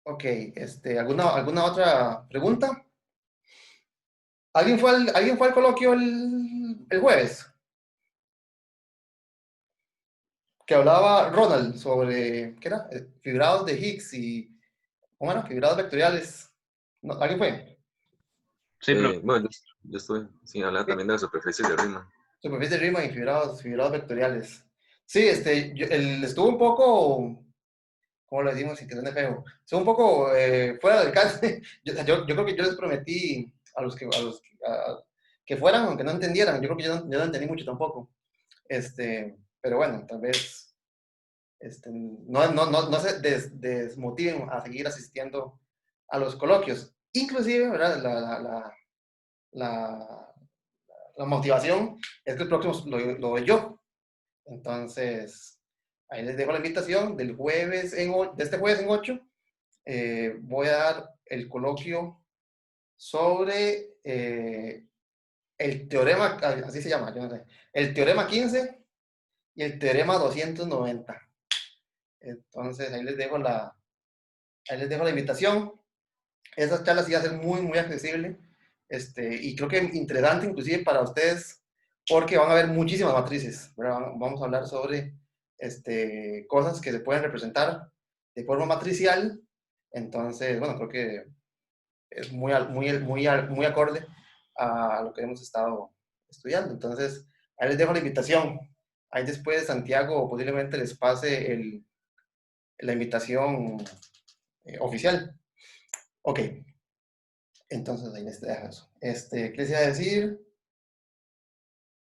Ok, ¿alguna otra pregunta? ¿Alguien fue al coloquio el jueves? Que hablaba Ronald sobre, ¿qué era? Fibrados de Higgs y, ¿cómo era? Fibrados vectoriales. No, ¿alguien fue? Sí, pero Bueno, yo estoy sin hablar Sí. también de las superficies de Riemann. Superficie de Riemann y fibrados vectoriales. Sí, estuvo un poco, ¿cómo lo decimos sin que suene feo? Estuvo un poco fuera del alcance. Yo creo que yo les prometí que fueran, aunque no entendieran. Yo creo que yo no entendí mucho tampoco. Pero bueno, tal vez no se desmotiven a seguir asistiendo a los coloquios. Inclusive, ¿verdad? La, la motivación es que el próximo lo doy yo. Entonces, ahí les dejo la invitación de este jueves en 8. Voy a dar el coloquio sobre el teorema, así se llama, yo no sé, el teorema 15 y el teorema 290. Entonces, ahí les dejo la invitación. Esa charla sí va a ser muy, muy accesible. Y creo que interesante inclusive para ustedes, porque van a ver muchísimas matrices, ¿verdad? Vamos a hablar sobre cosas que se pueden representar de forma matricial. Entonces, bueno, creo que es muy acorde a lo que hemos estado estudiando. Entonces, ahí les dejo la invitación. Ahí después Santiago posiblemente les pase la invitación oficial. Ok, entonces ahí les dejo eso. ¿Qué les iba a decir?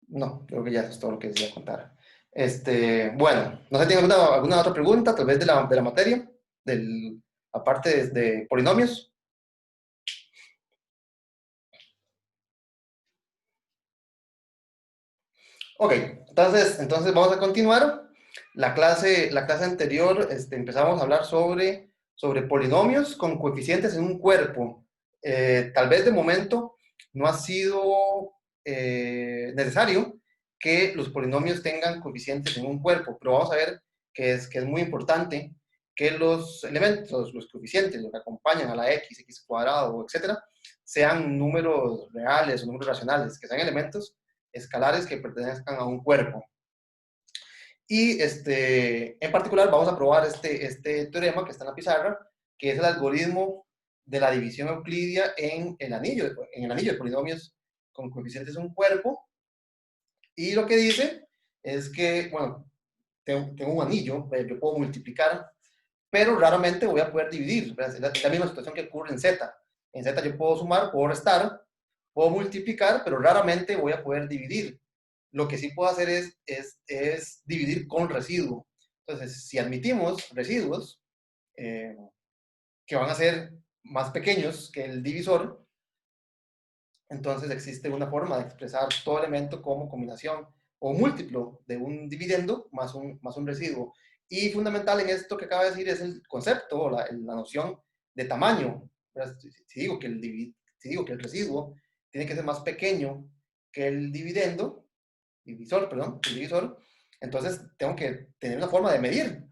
No, creo que ya eso es todo lo que les iba a contar. Bueno, no sé, ¿tienen alguna otra pregunta, tal vez de la materia, aparte de polinomios? Ok, entonces vamos a continuar. La clase anterior empezamos a hablar sobre polinomios con coeficientes en un cuerpo. Tal vez de momento no ha sido necesario que los polinomios tengan coeficientes en un cuerpo, pero vamos a ver que es muy importante que los elementos, los coeficientes, los que acompañan a la x cuadrado, etcétera, sean números reales o números racionales, que sean elementos escalares que pertenezcan a un cuerpo. Y en particular vamos a probar este teorema que está en la pizarra, que es el algoritmo de la división euclidia en el anillo de polinomios con coeficientes de un cuerpo. Y lo que dice es que, bueno, tengo un anillo, yo puedo multiplicar, pero raramente voy a poder dividir. Es la misma situación que ocurre en Z. En Z yo puedo sumar, puedo restar, puedo multiplicar, pero raramente voy a poder dividir. Lo que sí puedo hacer es dividir con residuo. Entonces, si admitimos residuos eh, que van a ser más pequeños que el divisor, entonces existe una forma de expresar todo elemento como combinación o múltiplo de un dividendo más un residuo. Y fundamental en esto que acaba de decir es el concepto o la noción de tamaño. Si digo si digo que el residuo tiene que ser más pequeño que el divisor, entonces tengo que tener una forma de medir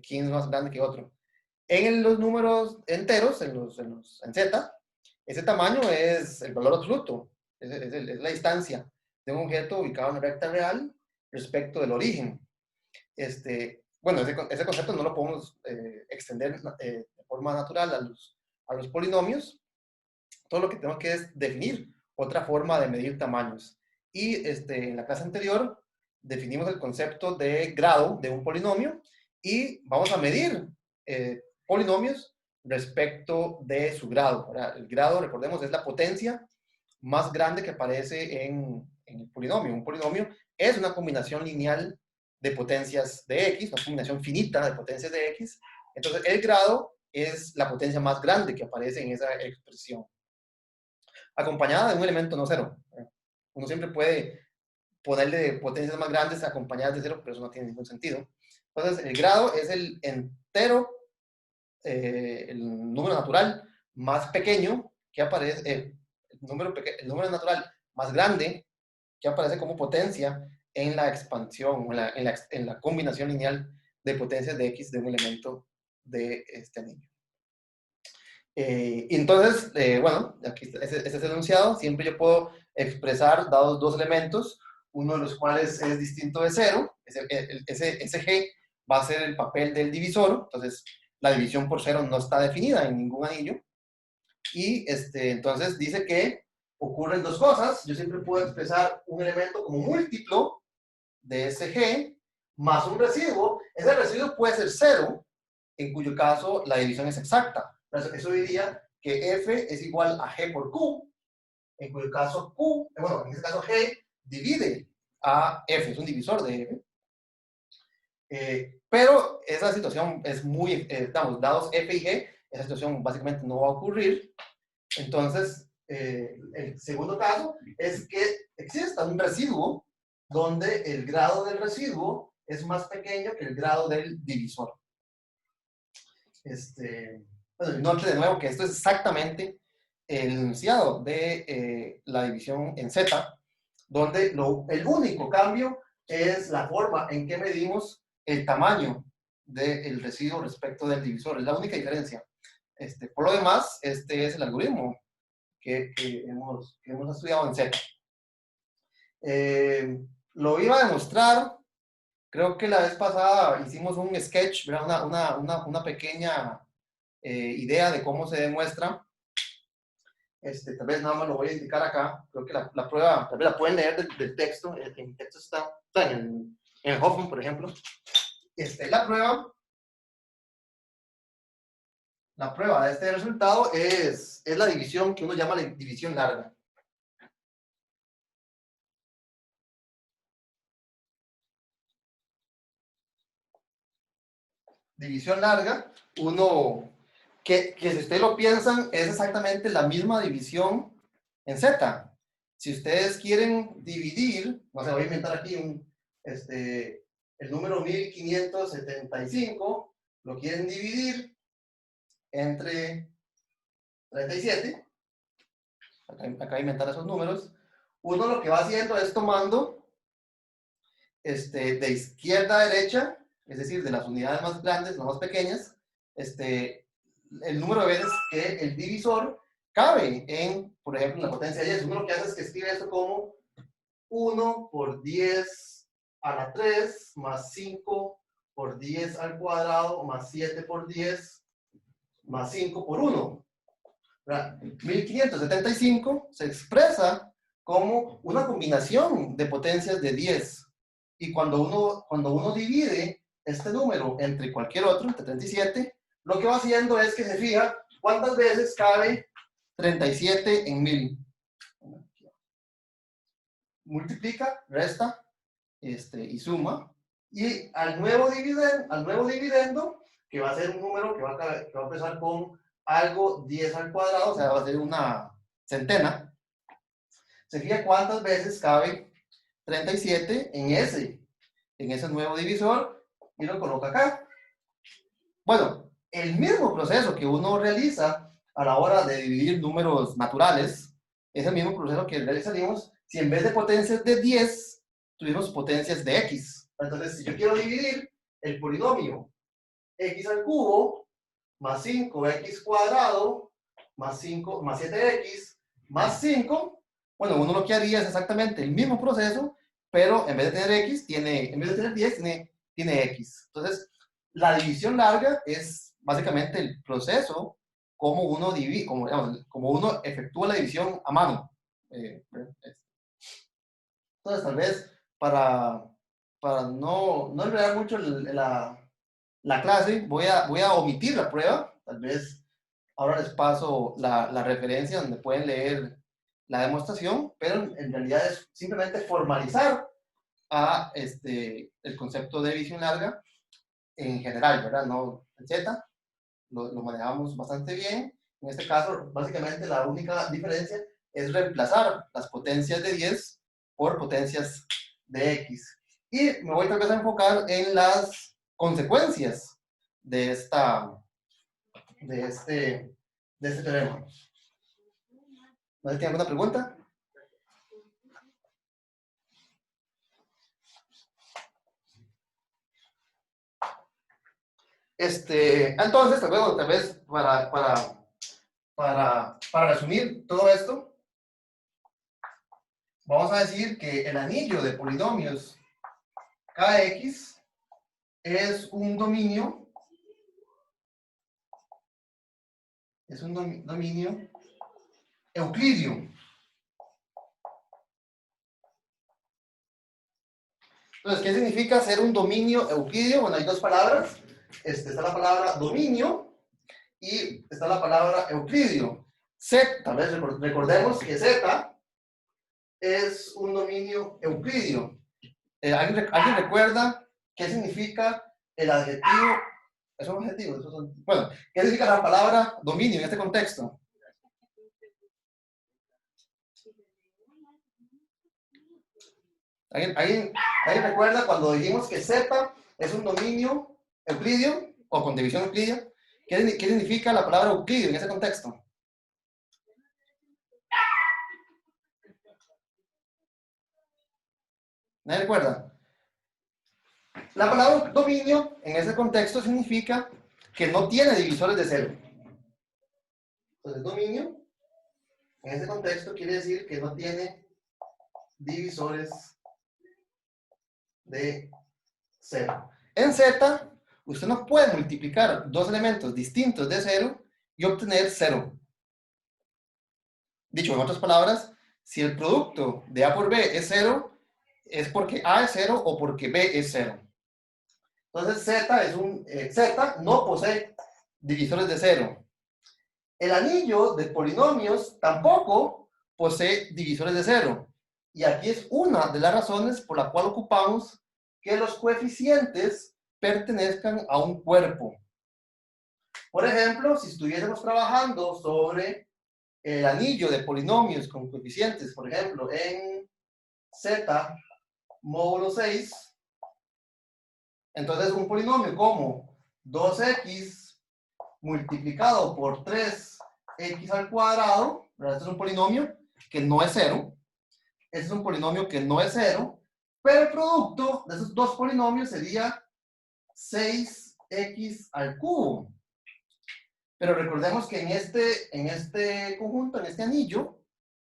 quién es más grande que otro. En los números enteros, en Z, ese tamaño es el valor absoluto, es la distancia de un objeto ubicado en una recta real respecto del origen. Bueno, ese concepto no lo podemos extender de forma natural a los polinomios. Todo lo que tenemos que es definir otra forma de medir tamaños. Y en la clase anterior definimos el concepto de grado de un polinomio y vamos a medir polinomios respecto de su grado. ¿Verdad? El grado, recordemos, es la potencia más grande que aparece en el polinomio. Un polinomio es una combinación lineal de potencias de x, una combinación finita de potencias de x. Entonces, el grado es la potencia más grande que aparece en esa expresión, acompañada de un elemento no cero. Uno siempre puede ponerle potencias más grandes acompañadas de cero, pero eso no tiene ningún sentido. Entonces, el grado es el entero, el número natural más pequeño que aparece, el número natural más grande que aparece como potencia en la expansión, en la combinación lineal de potencias de x de un elemento de este anillo. Y entonces, bueno, aquí está, ese es el enunciado. Siempre yo puedo expresar dados dos elementos, uno de los cuales es distinto de cero. Ese G va a ser el papel del divisor. Entonces, la división por cero no está definida en ningún anillo. Y entonces dice que ocurren dos cosas. Yo siempre puedo expresar un elemento como múltiplo de ese G más un residuo. Ese residuo puede ser cero, en cuyo caso la división es exacta. Eso diría que F es igual a G por Q, en cuyo caso Q, bueno, en este caso G divide a F, es un divisor de F. Pero esa situación es muy, dados F y G, esa situación básicamente no va a ocurrir. Entonces, el segundo caso es que exista un residuo donde el grado del residuo es más pequeño que el grado del divisor. Bueno, note de nuevo que esto es exactamente el enunciado de la división en Z, donde el único cambio es la forma en que medimos el tamaño del residuo respecto del divisor. Es la única diferencia. Por lo demás, este es el algoritmo que hemos estudiado en Z. Lo iba a demostrar, creo que la vez pasada hicimos un sketch, una pequeña idea de cómo se demuestra. Tal vez nada más lo voy a indicar acá. Creo que la prueba, tal vez la pueden leer del texto. El texto está en el Hoffman, por ejemplo. La prueba de este resultado es la división que uno llama la división larga. División larga, que si ustedes lo piensan, es exactamente la misma división en Z. Si ustedes quieren dividir, no sé, voy a inventar aquí el número 1575, lo quieren dividir entre 37, acá voy a inventar esos números, uno lo que va haciendo es tomando de izquierda a derecha, es decir, de las unidades más grandes, las más pequeñas, el número de veces que el divisor cabe en, por ejemplo, la potencia 10. Uno lo que hace es que escribe esto como 1 por 10 a la 3 más 5 por 10 al cuadrado más 7 por 10 más 5 por 1. 1575 se expresa como una combinación de potencias de 10. Y cuando uno divide este número entre cualquier otro, entre 37, lo que va haciendo es que se fija cuántas veces cabe 37 en 1000. Multiplica, resta y suma. Y al nuevo dividendo, que va a ser un número que va a empezar con algo 10 al cuadrado, o sea, va a ser una centena, se fija cuántas veces cabe 37 en ese nuevo divisor y lo coloca acá. Bueno, el mismo proceso que uno realiza a la hora de dividir números naturales es el mismo proceso que realizaríamos si en vez de potencias de 10 tuviéramos potencias de x. Entonces, si yo quiero dividir el polinomio x al cubo más 5x cuadrado más 5 más 7x más 5, bueno, uno lo que haría es exactamente el mismo proceso, pero en vez de tener x, en vez de tener 10, tiene x. Entonces, la división larga es básicamente el proceso como uno divide, como uno efectúa la división a mano. Entonces, tal vez para no enredar mucho la clase, voy a omitir la prueba. Tal vez ahora les paso la referencia donde pueden leer la demostración, pero en realidad es simplemente formalizar el concepto de división larga en general, ¿verdad? No en Z, lo manejamos bastante bien. En este caso, básicamente la única diferencia es reemplazar las potencias de 10 por potencias de X. Y me voy tal vez a enfocar en las consecuencias de este teorema. ¿No tiene alguna pregunta? Entonces, tal vez para resumir todo esto, vamos a decir que el anillo de polinomios Kx es un dominio euclidio. Entonces, ¿qué significa ser un dominio euclidio? Bueno, hay dos palabras. Está la palabra dominio y está la palabra euclidio. Z, tal vez recordemos que Z es un dominio euclidio. ¿Alguien recuerda qué significa el adjetivo? ¿Es un adjetivo? Bueno, ¿qué significa la palabra dominio en este contexto? ¿Alguien recuerda cuando dijimos que Z es un dominio euclidio o con división euclidia? ¿Qué significa la palabra euclidio en ese contexto? ¿Nadie recuerda? La palabra dominio en ese contexto significa que no tiene divisores de cero. Entonces, dominio en ese contexto quiere decir que no tiene divisores de cero. En Z, usted no puede multiplicar dos elementos distintos de cero y obtener cero. Dicho en otras palabras, si el producto de A por B es cero, es porque A es cero o porque B es cero. Entonces Z no posee divisores de cero. El anillo de polinomios tampoco posee divisores de cero. Y aquí es una de las razones por la cual ocupamos que los coeficientes pertenezcan a un cuerpo. Por ejemplo, si estuviésemos trabajando sobre el anillo de polinomios con coeficientes, por ejemplo, en Z módulo 6, entonces un polinomio como 2x multiplicado por 3x al cuadrado, ¿verdad? Este es un polinomio que no es cero. Este es un polinomio que no es cero, pero el producto de esos dos polinomios sería 6x al cubo. Pero recordemos que en este conjunto, en este anillo,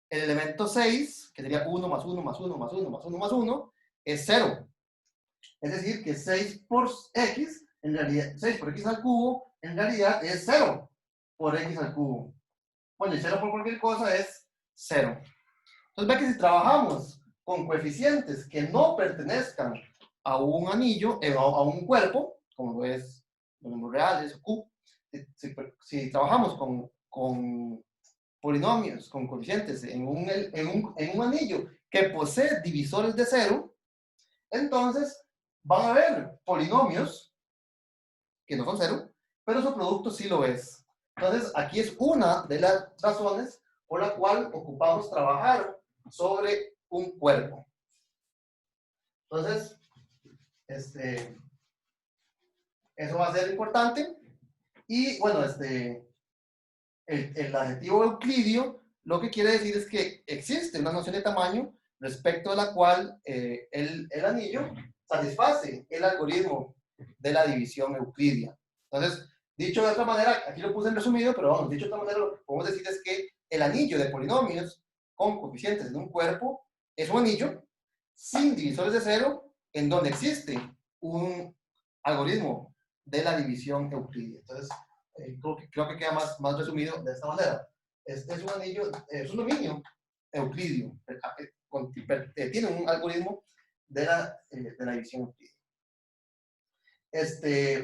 el elemento 6, que sería 1 más 1 más 1 más 1 más 1 más 1, es 0. Es decir, que 6 por x, en realidad, 6 por x al cubo, en realidad es 0 por x al cubo. Bueno, y 0 por cualquier cosa es 0. Entonces, ve que si trabajamos con coeficientes que no pertenezcan a un anillo, a un cuerpo, como lo es los números reales o Q, si trabajamos con polinomios, con coeficientes en un anillo que posee divisores de 0, entonces van a haber polinomios que no son 0, pero su producto sí lo es. Entonces, aquí es una de las razones por la cual ocupamos trabajar sobre un cuerpo. Entonces, eso va a ser importante. Y bueno, el adjetivo euclidio lo que quiere decir es que existe una noción de tamaño respecto a la cual el anillo satisface el algoritmo de la división euclidia. Entonces, dicho de otra manera, aquí lo puse en resumido, pero vamos, dicho de otra manera, lo que podemos decir es que el anillo de polinomios con coeficientes de un cuerpo es un anillo sin divisores de cero en donde existe un algoritmo de la división euclidia. Entonces, creo que queda más resumido de esta manera. Este es un anillo, es un dominio euclidio, tiene un algoritmo de la división euclidia.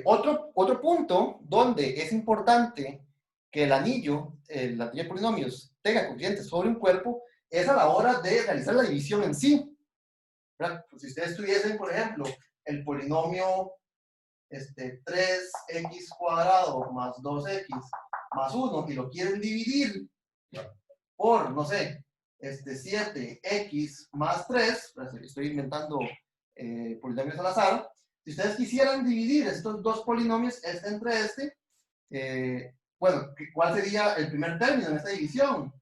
Otro punto donde es importante que el anillo de polinomios tenga coeficientes sobre un cuerpo es a la hora de realizar la división en sí. ¿Verdad? Pues si ustedes tuviesen, por ejemplo, el polinomio 3x cuadrado más 2x más 1 y lo quieren dividir por, no sé, 7x más 3, estoy inventando polinomios al azar. Si ustedes quisieran dividir estos dos polinomios, entre bueno, ¿cuál sería el primer término en esta división?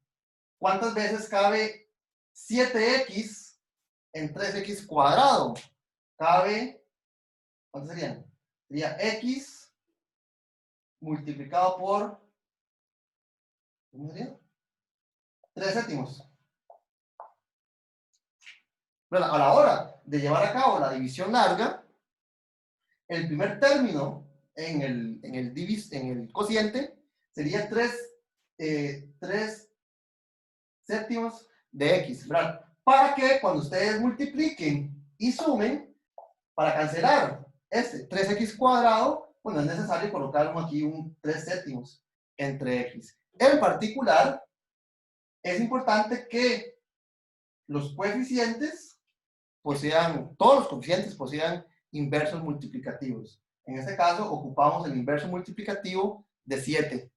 ¿Cuántas veces cabe 7x en 3x cuadrado? Cabe, ¿cuántos serían? Sería x multiplicado por ¿Cómo sería? 3 séptimos. Bueno, a la hora de llevar a cabo la división larga, el primer término en el cociente sería 3 séptimos de x, ¿verdad? Para que cuando ustedes multipliquen y sumen, para cancelar este 3x cuadrado, bueno, es necesario colocar aquí un 3 séptimos entre x. En particular, es importante que los coeficientes todos los coeficientes posean inversos multiplicativos. En este caso, ocupamos el inverso multiplicativo de 7.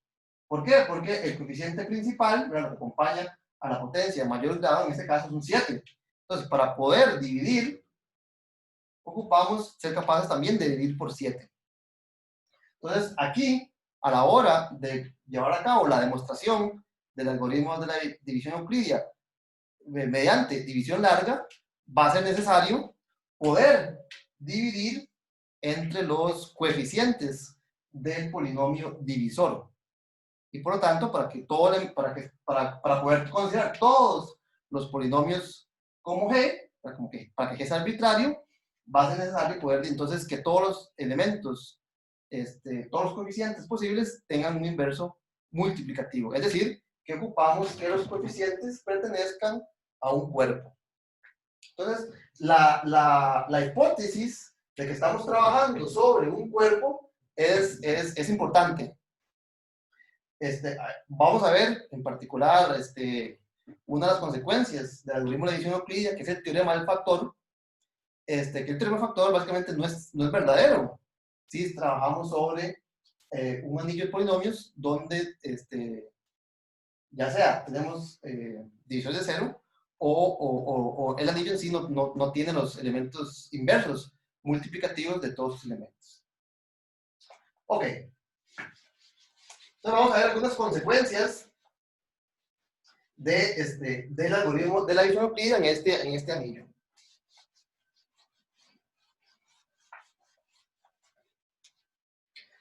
¿Por qué? Porque el coeficiente principal, lo que acompaña a la potencia de mayor grado, en este caso es un 7. Entonces, para poder dividir, ocupamos ser capaces también de dividir por 7. Entonces, aquí, a la hora de llevar a cabo la demostración del algoritmo de la división euclidia mediante división larga, va a ser necesario poder dividir entre los coeficientes del polinomio divisor. Y por lo tanto, para poder considerar todos los polinomios como G, para que G sea arbitrario, va a ser necesario poder, entonces, que todos los elementos, todos los coeficientes posibles tengan un inverso multiplicativo. Es decir, que ocupamos que los coeficientes pertenezcan a un cuerpo. Entonces, la hipótesis de que estamos trabajando sobre un cuerpo es importante. Vamos a ver en particular una de las consecuencias del algoritmo de la división euclidia, que es el teorema del factor, que el teorema del factor básicamente no es verdadero. Si trabajamos sobre un anillo de polinomios donde ya sea tenemos divisores de cero o el anillo en sí no tiene los elementos inversos multiplicativos de todos sus elementos. Ok. Entonces vamos a ver algunas consecuencias del algoritmo de la división euclídea en este anillo.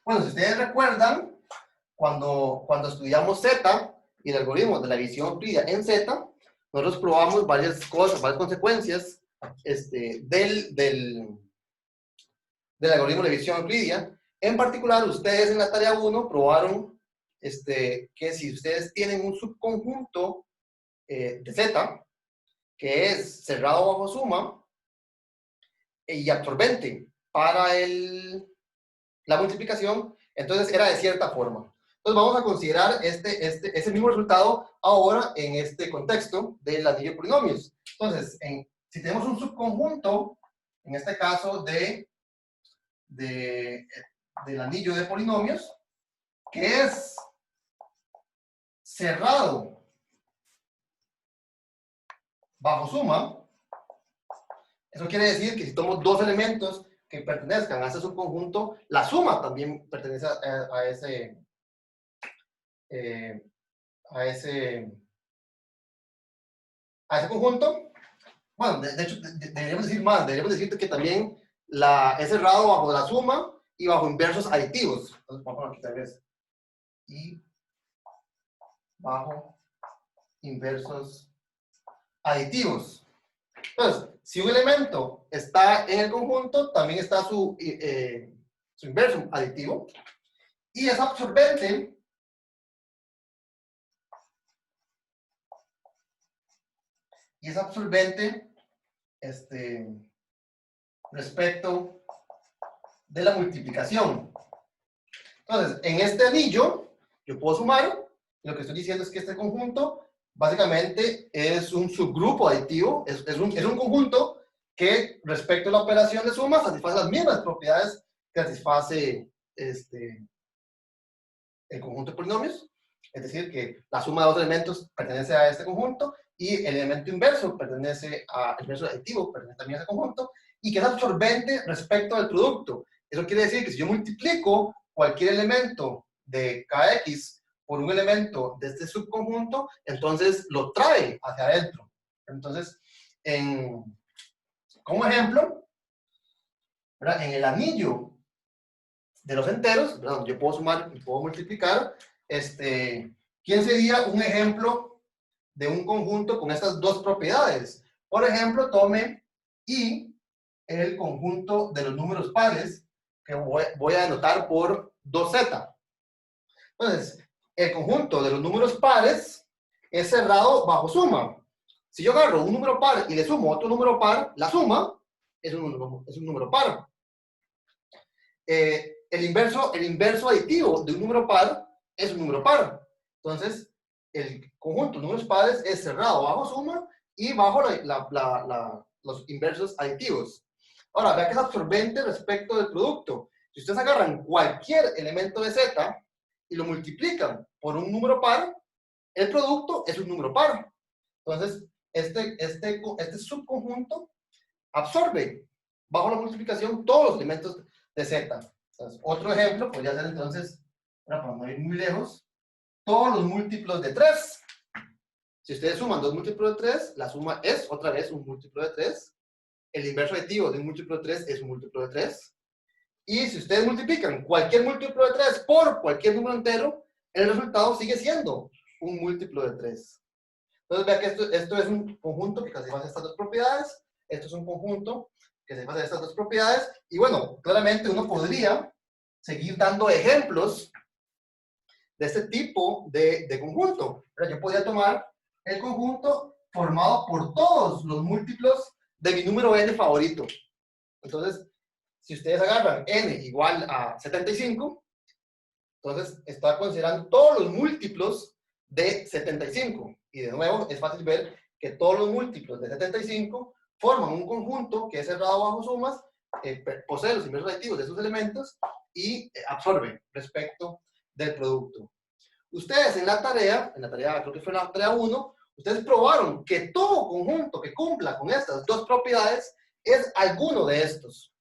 Bueno, si ustedes recuerdan, cuando estudiamos Z y el algoritmo de la división euclídea en Z, nosotros probamos varias cosas, varias consecuencias del algoritmo de la división euclídea. En particular, ustedes en la tarea 1 probaron que si ustedes tienen un subconjunto de Z, que es cerrado bajo suma y absorbente para la multiplicación, entonces era de cierta forma. Entonces vamos a considerar ese mismo resultado ahora en este contexto del anillo de polinomios. Entonces, si tenemos un subconjunto, en este caso del anillo de polinomios, que es cerrado bajo suma, eso quiere decir que si tomo dos elementos que pertenezcan a ese subconjunto, la suma también pertenece a ese conjunto. Bueno, de hecho, deberíamos decir más, deberíamos decir que también es cerrado bajo la suma y bajo inversos aditivos. Entonces, vamos a poner aquí tal vez. Y bajo inversos aditivos. Entonces, si un elemento está en el conjunto, también está su inverso aditivo. Y es absorbente respecto de la multiplicación. Entonces, en este anillo, yo puedo sumar, y lo que estoy diciendo es que este conjunto básicamente es un subgrupo aditivo, es un conjunto que respecto a la operación de suma satisface las mismas propiedades que satisface el conjunto de polinomios, es decir, que la suma de dos elementos pertenece a este conjunto y el elemento inverso pertenece al inverso aditivo, pertenece también a ese conjunto, y que es absorbente respecto al producto. Eso quiere decir que si yo multiplico cualquier elemento de kx por un elemento de este subconjunto, entonces lo trae hacia adentro. Entonces, como ejemplo, ¿verdad? En el anillo de los enteros, ¿verdad? Yo puedo sumar y puedo multiplicar, ¿Quién sería un ejemplo de un conjunto con estas dos propiedades? Por ejemplo, tome I, el conjunto de los números pares, que voy a denotar por 2z. Entonces, el conjunto de los números pares es cerrado bajo suma. Si yo agarro un número par y le sumo otro número par, la suma es un número par. El inverso aditivo de un número par es un número par. Entonces, el conjunto de números pares es cerrado bajo suma y bajo los inversos aditivos. Ahora, vea que es absorbente respecto del producto. Si ustedes agarran cualquier elemento de Z y lo multiplican por un número par, el producto es un número par. Entonces, este subconjunto absorbe bajo la multiplicación todos los elementos de Z. Entonces, otro ejemplo podría ser entonces, para no ir muy lejos, todos los múltiplos de 3. Si ustedes suman dos múltiplos de 3, la suma es otra vez un múltiplo de 3. El inverso aditivo de un múltiplo de 3 es un múltiplo de 3. Y si ustedes multiplican cualquier múltiplo de 3 por cualquier número entero, el resultado sigue siendo un múltiplo de 3. Entonces, vea que esto es un conjunto que satisface estas dos propiedades. Esto es un conjunto que satisface estas dos propiedades. Y bueno, claramente uno podría seguir dando ejemplos de este tipo de conjunto. Pero yo podría tomar el conjunto formado por todos los múltiplos de mi número n favorito. Entonces, si ustedes agarran n igual a 75, entonces está considerando todos los múltiplos de 75. Y de nuevo, es fácil ver que todos los múltiplos de 75 forman un conjunto que es cerrado bajo sumas, posee los inversos aditivos de sus elementos y absorbe respecto del producto. Ustedes en la tarea creo que fue la tarea 1, ustedes probaron que todo conjunto que cumpla con estas dos propiedades es alguno de estos.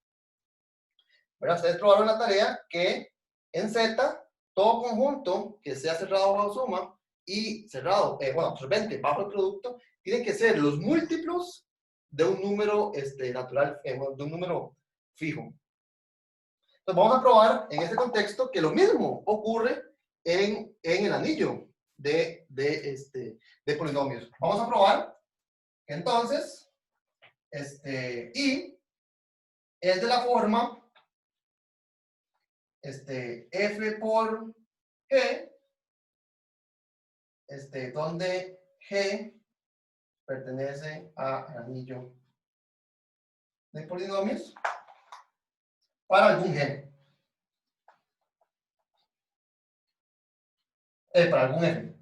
¿Verdad? Ustedes probaron la tarea que en Z, todo conjunto que sea cerrado bajo suma y cerrado, absorbente bajo el producto, tienen que ser los múltiplos de un número natural, de un número fijo. Entonces vamos a probar en este contexto que lo mismo ocurre en el anillo de polinomios. Vamos a probar que entonces I es de la forma F por G, donde G pertenece al anillo de polinomios para algún G. Para algún F.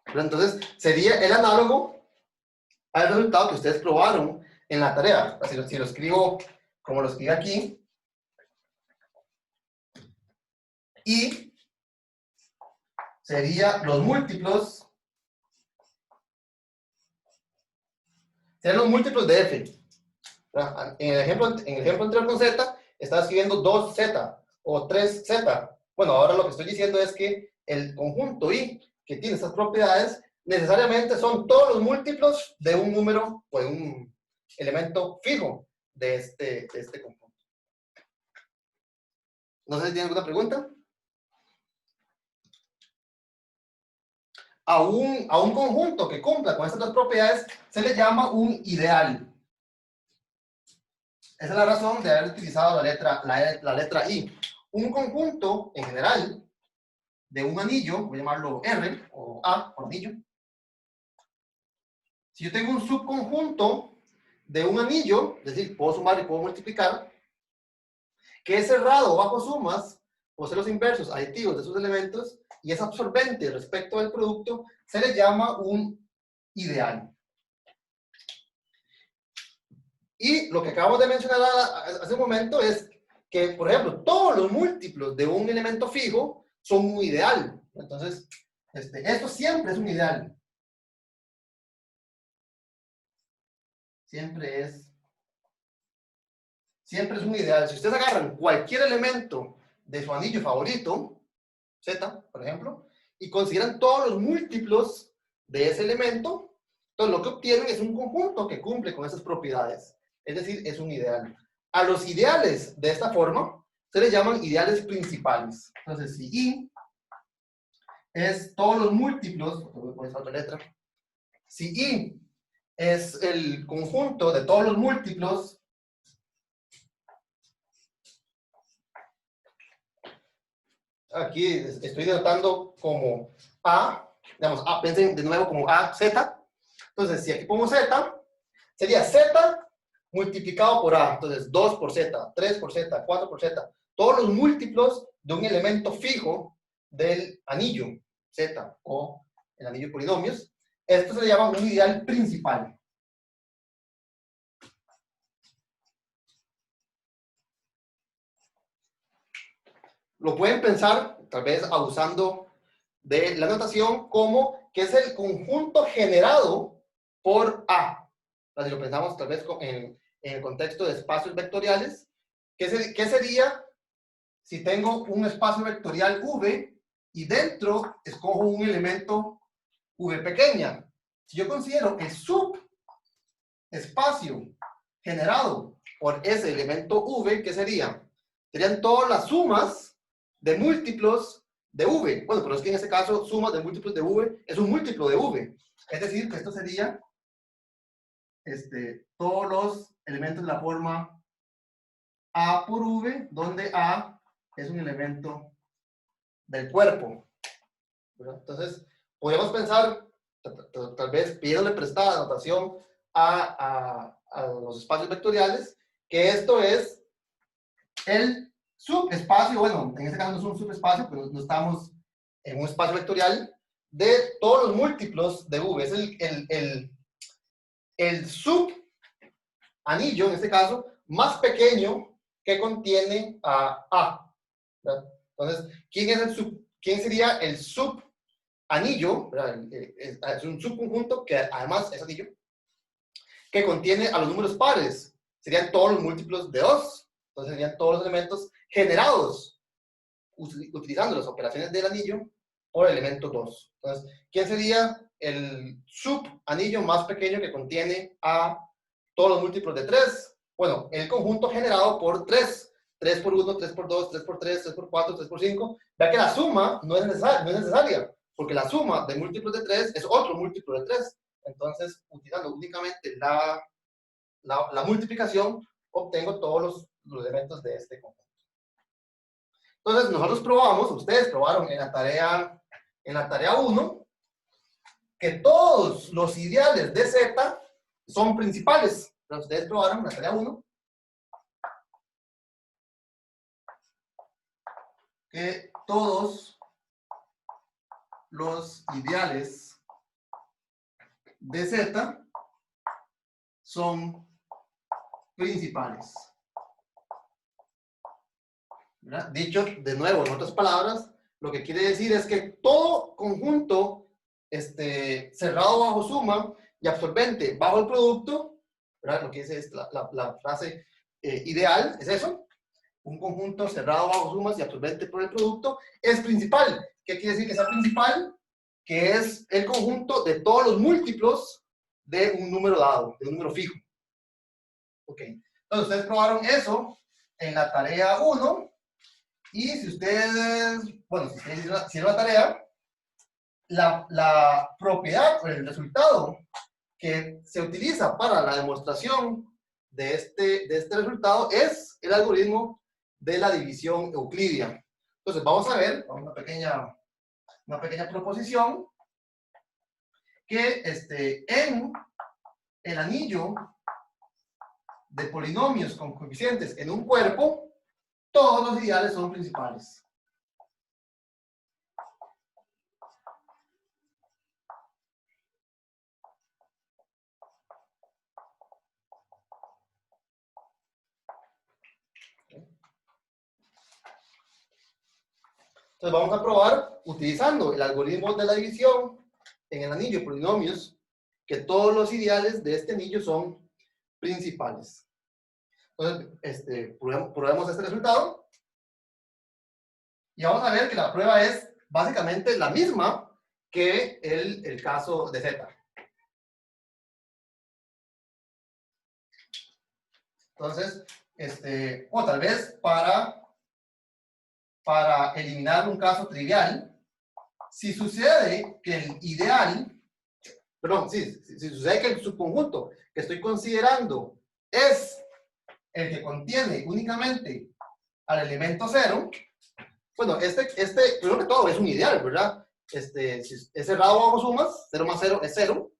Pero entonces sería el análogo al resultado que ustedes probaron en la tarea. Si lo escribo como lo escribí aquí, y sería los múltiplos, de F. En el ejemplo anterior con Z, estaba escribiendo 2Z o 3Z. Bueno, ahora lo que estoy diciendo es que el conjunto I que tiene estas propiedades necesariamente son todos los múltiplos de un número o de un elemento fijo de este conjunto. No sé si tienen alguna pregunta. A un conjunto que cumpla con estas dos propiedades se le llama un ideal. Esa es la razón de haber utilizado la letra I. Un conjunto, en general, de un anillo, voy a llamarlo R o A por anillo. Si yo tengo un subconjunto de un anillo, es decir, puedo sumar y puedo multiplicar, que es cerrado bajo sumas, posee los inversos aditivos de sus elementos y es absorbente respecto al producto, se le llama un ideal. Y lo que acabamos de mencionar hace un momento es que, por ejemplo, todos los múltiplos de un elemento fijo son un ideal. Entonces, esto siempre es un ideal. Siempre es un ideal. Si ustedes agarran cualquier elemento de su anillo favorito, Z, por ejemplo, y consideran todos los múltiplos de ese elemento, entonces lo que obtienen es un conjunto que cumple con esas propiedades. Es decir, es un ideal. A los ideales de esta forma se les llaman ideales principales. Entonces, si I es todos los múltiplos, voy a poner otra letra. Si I es el conjunto de todos los múltiplos aquí estoy denotando como A, digamos, A, piensen de nuevo como A, Z. Entonces, si aquí pongo Z, sería Z multiplicado por A. Entonces, 2 por Z, 3 por Z, 4 por Z. Todos los múltiplos de un elemento fijo del anillo Z o el anillo de polinomios. Esto se le llama un ideal principal. Lo pueden pensar, tal vez abusando de la notación, como que es el conjunto generado por A. Si lo pensamos tal vez en el contexto de espacios vectoriales, ¿qué sería si tengo un espacio vectorial V y dentro escojo un elemento V pequeña? Si yo considero el subespacio generado por ese elemento V, ¿qué sería? Serían todas las sumas de múltiplos de V. Bueno, pero es que en este caso, sumas de múltiplos de V es un múltiplo de V. Es decir, que esto sería todos los elementos de la forma A por V, donde A es un elemento del cuerpo. ¿Verdad? Entonces, podríamos pensar, tal vez pidiéndole prestada notación a los espacios vectoriales, que esto es el subespacio, bueno, en este caso no es un subespacio, pero no estamos en un espacio vectorial, de todos los múltiplos de V. Es el subanillo, en este caso, más pequeño que contiene a A. ¿Verdad? Entonces, ¿quién sería el subanillo? Es un subconjunto que además es anillo, que contiene a los números pares. Serían todos los múltiplos de 2. Entonces serían todos los elementos generados utilizando las operaciones del anillo por el elemento 2. Entonces, ¿quién sería el subanillo más pequeño que contiene a todos los múltiplos de 3? Bueno, el conjunto generado por 3. 3 por 1, 3 por 2, 3 por 3, 3 por 4, 3 por 5. Vea que la suma no es necesaria, porque la suma de múltiplos de 3 es otro múltiplo de 3. Entonces, utilizando únicamente la multiplicación, obtengo todos los elementos de este conjunto. Entonces, nosotros probamos, ustedes probaron en la tarea 1, que todos los ideales de Z son principales. Entonces, ustedes probaron en la tarea 1 que todos los ideales de Z son principales. ¿Verdad? Dicho de nuevo, en otras palabras, lo que quiere decir es que todo conjunto cerrado bajo suma y absorbente bajo el producto, ¿verdad? Lo que dice es la frase ideal, es eso, un conjunto cerrado bajo sumas y absorbente por el producto, es principal. ¿Qué quiere decir que sea principal? Que es el conjunto de todos los múltiplos de un número dado, de un número fijo. Ok, entonces ustedes probaron eso en la tarea 1. Y si ustedes, bueno, si ustedes hicieron la tarea, la propiedad o el resultado que se utiliza para la demostración de este resultado es el algoritmo de la división euclidia. Entonces, vamos a ver una pequeña proposición que en el anillo de polinomios con coeficientes en un cuerpo, todos los ideales son principales. Entonces vamos a probar utilizando el algoritmo de la división en el anillo de polinomios que todos los ideales de este anillo son principales. Entonces, probemos este resultado y vamos a ver que la prueba es básicamente la misma que el caso de Z. Entonces, o tal vez para eliminar un caso trivial, Si sucede que el ideal, perdón, si sucede que el subconjunto que estoy considerando es el que contiene únicamente al elemento 0, bueno, primero que todo es un ideal, ¿verdad? Si es cerrado bajo sumas, 0 más 0 es 0,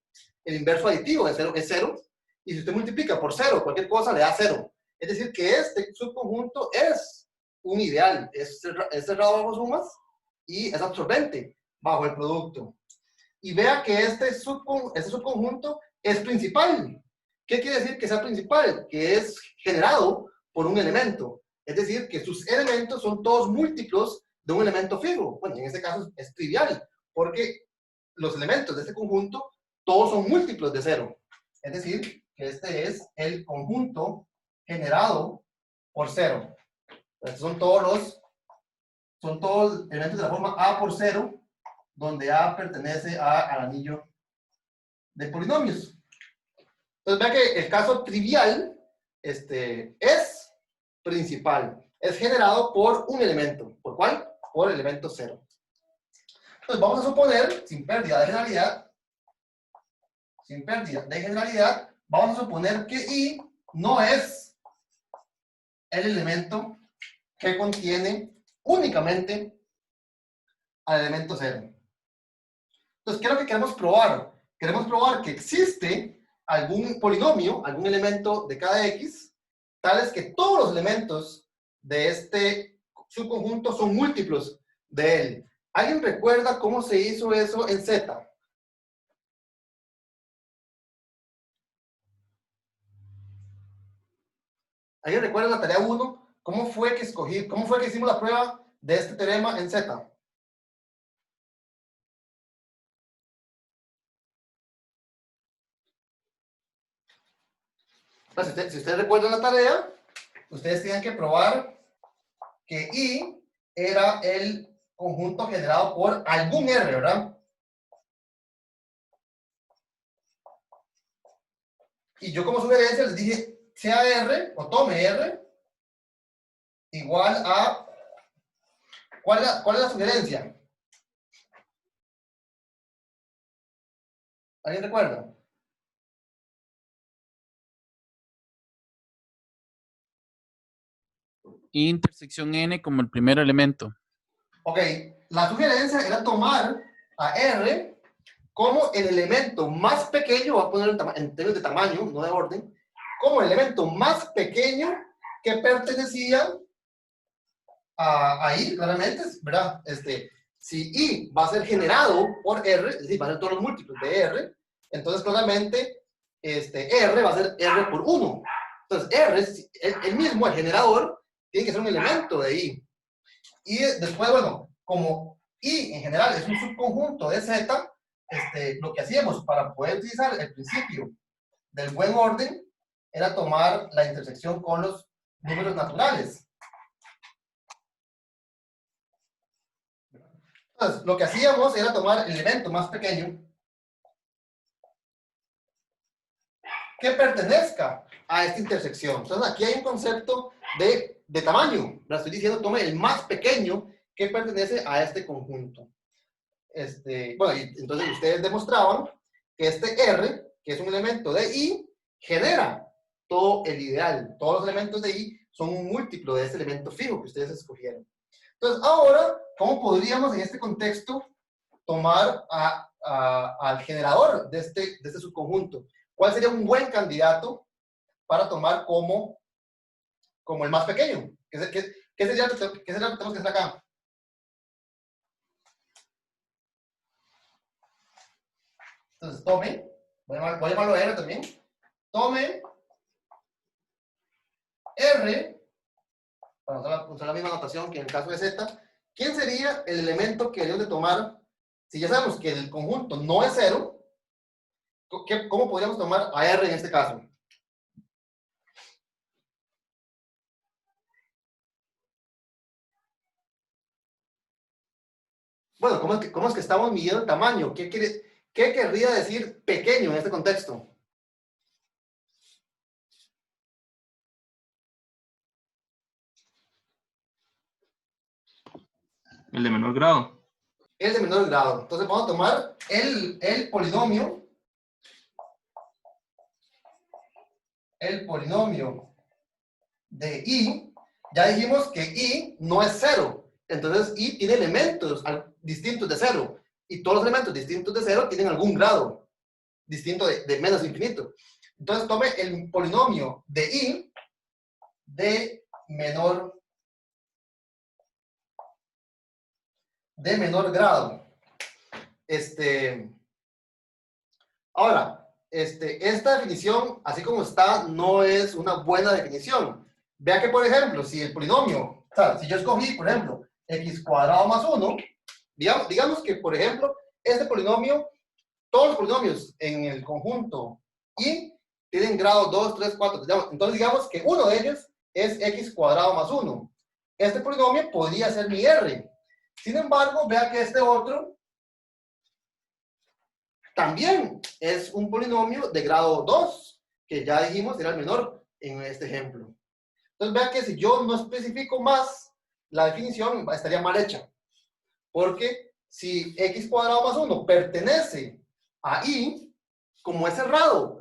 el inverso aditivo de 0 es 0, y si usted multiplica por 0 cualquier cosa le da 0. Es decir, que este subconjunto es un ideal, es cerrado bajo sumas y es absorbente bajo el producto. Y vea que este subconjunto es principal. ¿Qué quiere decir que sea principal? Que es generado por un elemento. Es decir, que sus elementos son todos múltiplos de un elemento fijo. Bueno, en este caso es trivial, porque los elementos de este conjunto todos son múltiplos de 0. Es decir, que este es el conjunto generado por 0. Estos son todos elementos de la forma A por 0, donde A pertenece al anillo de polinomios. Entonces, vea que el caso trivial es principal. Es generado por un elemento. ¿Por cuál? Por el elemento 0. Entonces, vamos a suponer, sin pérdida de generalidad, vamos a suponer que I no es el elemento que contiene únicamente al elemento 0. Entonces, ¿qué es lo que queremos probar? Queremos probar que existe algún polinomio, algún elemento de cada X, tales que todos los elementos de este subconjunto son múltiplos de él. ¿Alguien recuerda cómo se hizo eso en Z? ¿Alguien recuerda la tarea 1? ¿Cómo fue que hicimos la prueba de este teorema en Z? Si ustedes recuerdan la tarea, ustedes tienen que probar que I era el conjunto generado por algún R, ¿verdad? Y yo como sugerencia les dije, sea R o tome R igual a... ¿Cuál es la sugerencia? ¿Alguien recuerda? Intersección N como el primer elemento. Ok, la sugerencia era tomar a R como el elemento más pequeño, voy a poner en términos de tamaño, no de orden, como el elemento más pequeño que pertenecía a I, claramente, ¿verdad? Si I va a ser generado por R, es decir, va a ser todos los múltiplos de R, entonces claramente R va a ser R por 1. Entonces R, el mismo, el generador, tiene que ser un elemento de I. Y después, bueno, como I en general es un subconjunto de Z, lo que hacíamos para poder utilizar el principio del buen orden era tomar la intersección con los números naturales. Entonces, lo que hacíamos era tomar el elemento más pequeño que pertenezca a esta intersección. Entonces, aquí hay un concepto de tamaño. La estoy diciendo, tome el más pequeño que pertenece a este conjunto. Bueno, y entonces ustedes demostraban que este R, que es un elemento de I, genera todo el ideal. Todos los elementos de I son un múltiplo de ese elemento fijo que ustedes escogieron. Entonces, ahora, ¿cómo podríamos en este contexto tomar al generador de este subconjunto? ¿Cuál sería un buen candidato para tomar como el más pequeño? ¿Qué sería lo que tenemos que hacer acá? Entonces, tome, voy a llamarlo R también, tome R, para usar la misma notación que en el caso de Z. ¿Quién sería el elemento que debemos de tomar? Si ya sabemos que el conjunto no es 0, ¿cómo podríamos tomar a R en este caso? Bueno, ¿cómo es que estamos midiendo el tamaño? ¿Qué querría decir pequeño en este contexto? El de menor grado. el de menor grado. Entonces vamos a tomar el polinomio de i. Ya dijimos que i no es 0. Entonces i tiene elementos distintos de 0. Y todos los elementos distintos de 0 tienen algún grado distinto de menos infinito. Entonces tome el polinomio de i de menor grado. Ahora, esta definición, así como está, no es una buena definición. Vea que, por ejemplo, si el polinomio, o sea, si yo escogí, por ejemplo, x cuadrado más 1, digamos que, por ejemplo, este polinomio, todos los polinomios en el conjunto y tienen grado 2, 3, 4. Entonces, digamos que uno de ellos es x cuadrado más 1. Este polinomio podría ser mi r. Sin embargo, vea que este otro también es un polinomio de grado 2, que ya dijimos era el menor en este ejemplo. Entonces, vea que si yo no especifico más, la definición estaría mal hecha. Porque si x cuadrado más 1 pertenece a i, como es cerrado,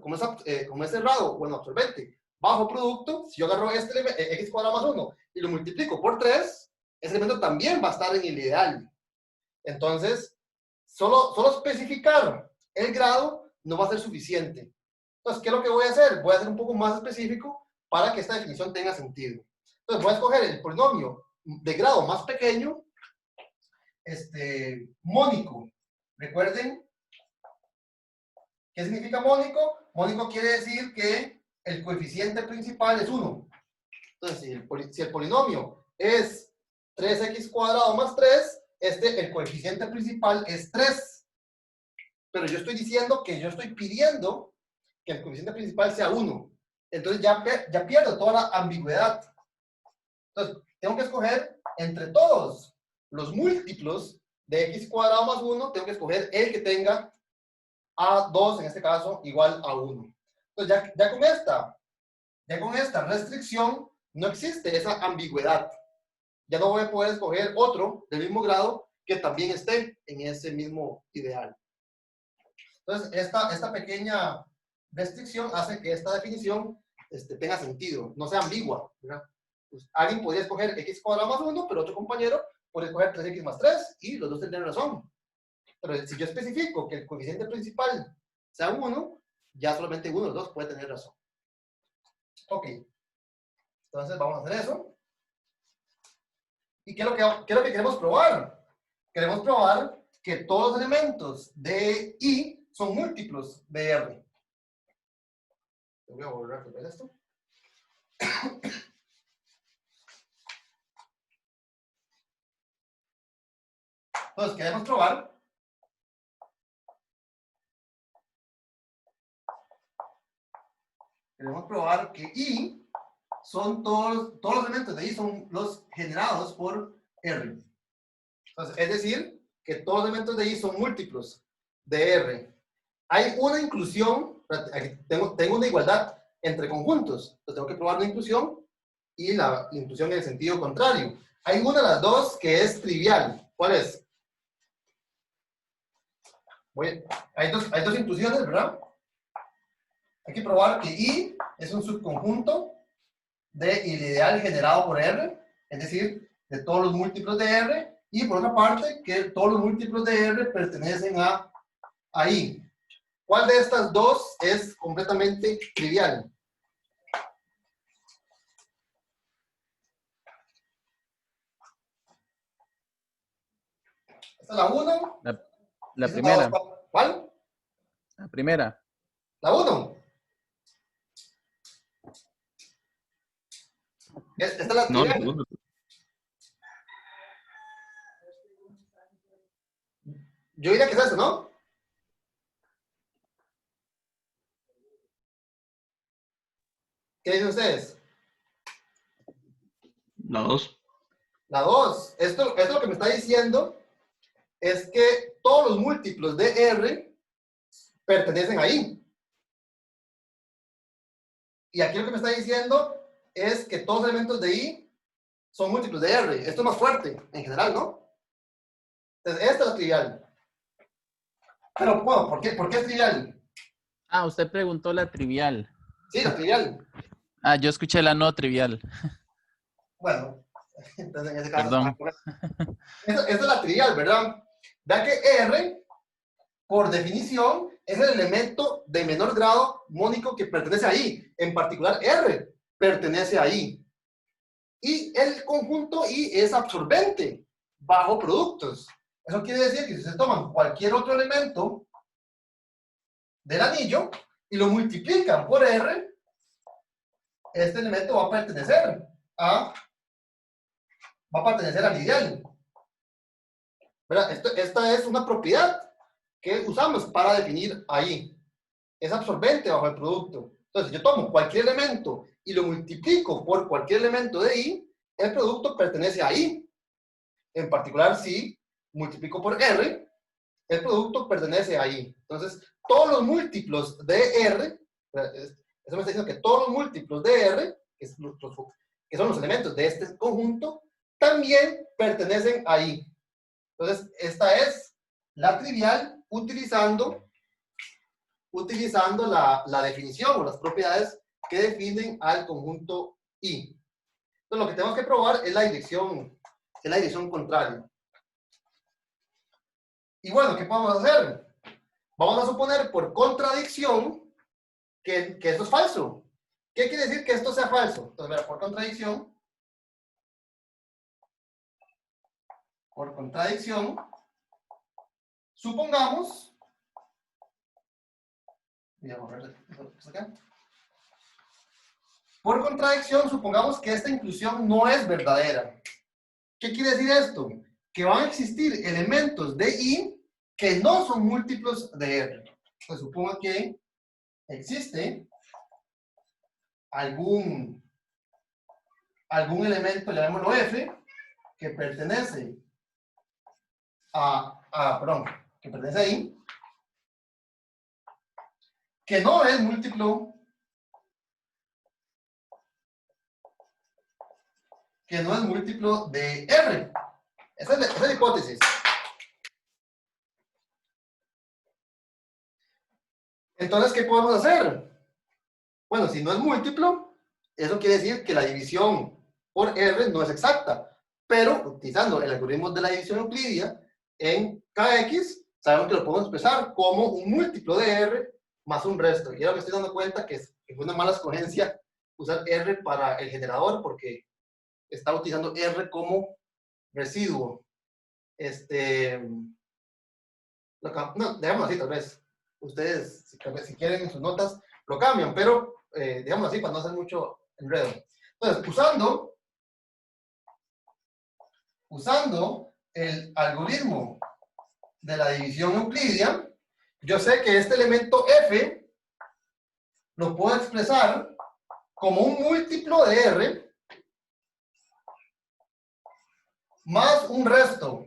bueno, absorbente, bajo producto, si yo agarro este x cuadrado más 1 y lo multiplico por 3, ese elemento también va a estar en el ideal. Entonces, solo especificar el grado no va a ser suficiente. Entonces, ¿qué es lo que voy a hacer? Voy a ser un poco más específico para que esta definición tenga sentido. Entonces, voy a escoger el polinomio de grado más pequeño, mónico. Recuerden, ¿qué significa mónico? Mónico quiere decir que el coeficiente principal es 1. Entonces, si el polinomio es 3x cuadrado más 3, el coeficiente principal es 3. Pero yo estoy diciendo que yo estoy pidiendo que el coeficiente principal sea 1. Entonces ya pierdo toda la ambigüedad. Entonces, tengo que escoger entre todos los múltiplos de x cuadrado más 1, tengo que escoger el que tenga a 2, en este caso, igual a 1. Entonces, ya con esta restricción, no existe esa ambigüedad. Ya no voy a poder escoger otro del mismo grado que también esté en ese mismo ideal. Entonces, esta pequeña restricción hace que esta definición tenga sentido, no sea ambigua, ¿verdad? Pues, alguien podría escoger x cuadrado más 1, pero otro compañero puede escoger 3x más 3 y los dos tendrían razón. Pero si yo especifico que el coeficiente principal sea 1, ya solamente uno de los dos puede tener razón. Ok. Entonces vamos a hacer eso. ¿Y qué es lo que queremos probar? Queremos probar que todos los elementos de I son múltiplos de R. Voy a volver a ver esto. Entonces, queremos probar que I son todos los elementos de I son los generados por R. Entonces, es decir, que todos los elementos de I son múltiplos de R. Hay una inclusión, aquí tengo una igualdad entre conjuntos. Entonces, tengo que probar la inclusión y la inclusión en el sentido contrario. Hay una de las dos que es trivial. ¿Cuál es? Hay dos inclusiones, ¿verdad? Hay que probar que I es un subconjunto del ideal generado por R, es decir, de todos los múltiplos de R, y por otra parte, que todos los múltiplos de R pertenecen a I. ¿Cuál de estas dos es completamente trivial? Esta es la 1. La primera. ¿Cuál? La primera. La 1. Esta es la No, trivial. segundo. Yo diría que es eso, ¿no? ¿Qué dicen ustedes? La 2. La 2. Esto lo que me está diciendo es que todos los múltiplos de R pertenecen a I. Y aquí lo que me está diciendo es que todos los elementos de I son múltiplos de R. Esto es más fuerte, en general, ¿no? Entonces, esta es la trivial. Pero, bueno, ¿por qué es trivial? Ah, usted preguntó la trivial. Sí, la trivial. Ah, yo escuché la no trivial. Bueno, entonces en ese caso, Perdón. esta es la trivial, ¿verdad? Vea que R, por definición, es el elemento de menor grado mónico que pertenece ahí. En particular, R pertenece ahí. Y el conjunto I es absorbente bajo productos. Eso quiere decir que si ustedes toman cualquier otro elemento del anillo y lo multiplican por R, este elemento va a pertenecer al ideal. ¿Verdad? Esta es una propiedad que usamos para definir ahí. Es absorbente bajo el producto. Entonces, yo tomo cualquier elemento y lo multiplico por cualquier elemento de I, el producto pertenece a I. En particular, si multiplico por R, el producto pertenece a I. Entonces, todos los múltiplos de R, eso me está diciendo que todos los múltiplos de R, que son los elementos de este conjunto, también pertenecen a I. Entonces, esta es la trivial utilizando la definición o las propiedades que definen al conjunto I. Entonces, lo que tenemos que probar es la dirección contraria. Y bueno, ¿qué podemos hacer? Vamos a suponer por contradicción que esto es falso. ¿Qué quiere decir que esto sea falso? Entonces, mira, por contradicción, supongamos, voy a borrar esto acá. Por contradicción, supongamos que esta inclusión no es verdadera. ¿Qué quiere decir esto? Que van a existir elementos de I que no son múltiplos de R. Pues supongo que existe algún elemento, llamémoslo F, que pertenece que pertenece a I, que no es múltiplo de R. Esa es la hipótesis. Entonces, ¿qué podemos hacer? Bueno, si no es múltiplo, eso quiere decir que la división por R no es exacta. Pero, utilizando el algoritmo de la división euclidia, en Kx, sabemos que lo podemos expresar como un múltiplo de R más un resto. Y ahora me estoy dando cuenta que fue una mala escogencia usar R para el generador, porque está utilizando R como residuo. No, dejémoslo así tal vez. Ustedes, si quieren en sus notas, lo cambian, pero dejémoslo así para no hacer mucho enredo. Entonces, usando el algoritmo de la división euclidia, yo sé que este elemento F lo puedo expresar como un múltiplo de R más un resto.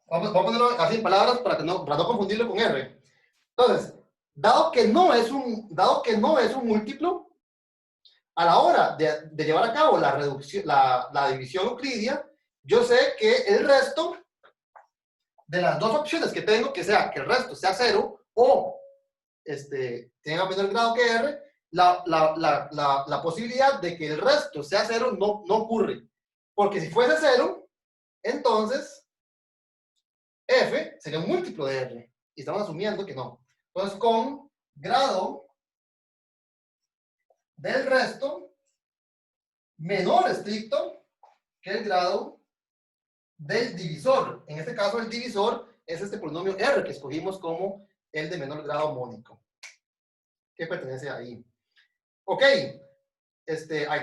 Vamos a ponerlo así en palabras para no confundirlo con R. Entonces, dado que no es un múltiplo, a la hora de llevar a cabo la división euclidia, yo sé que el resto de las dos opciones que tengo, que sea que el resto sea 0 o tenga menor grado que R, la posibilidad de que el resto sea 0 no ocurre. Porque si fuese 0, entonces F sería un múltiplo de R. Y estamos asumiendo que no. Entonces, con grado del resto menor estricto que el grado del divisor. En este caso, el divisor es este polinomio R que escogimos como el de menor grado mónico, que pertenece ahí. Ok,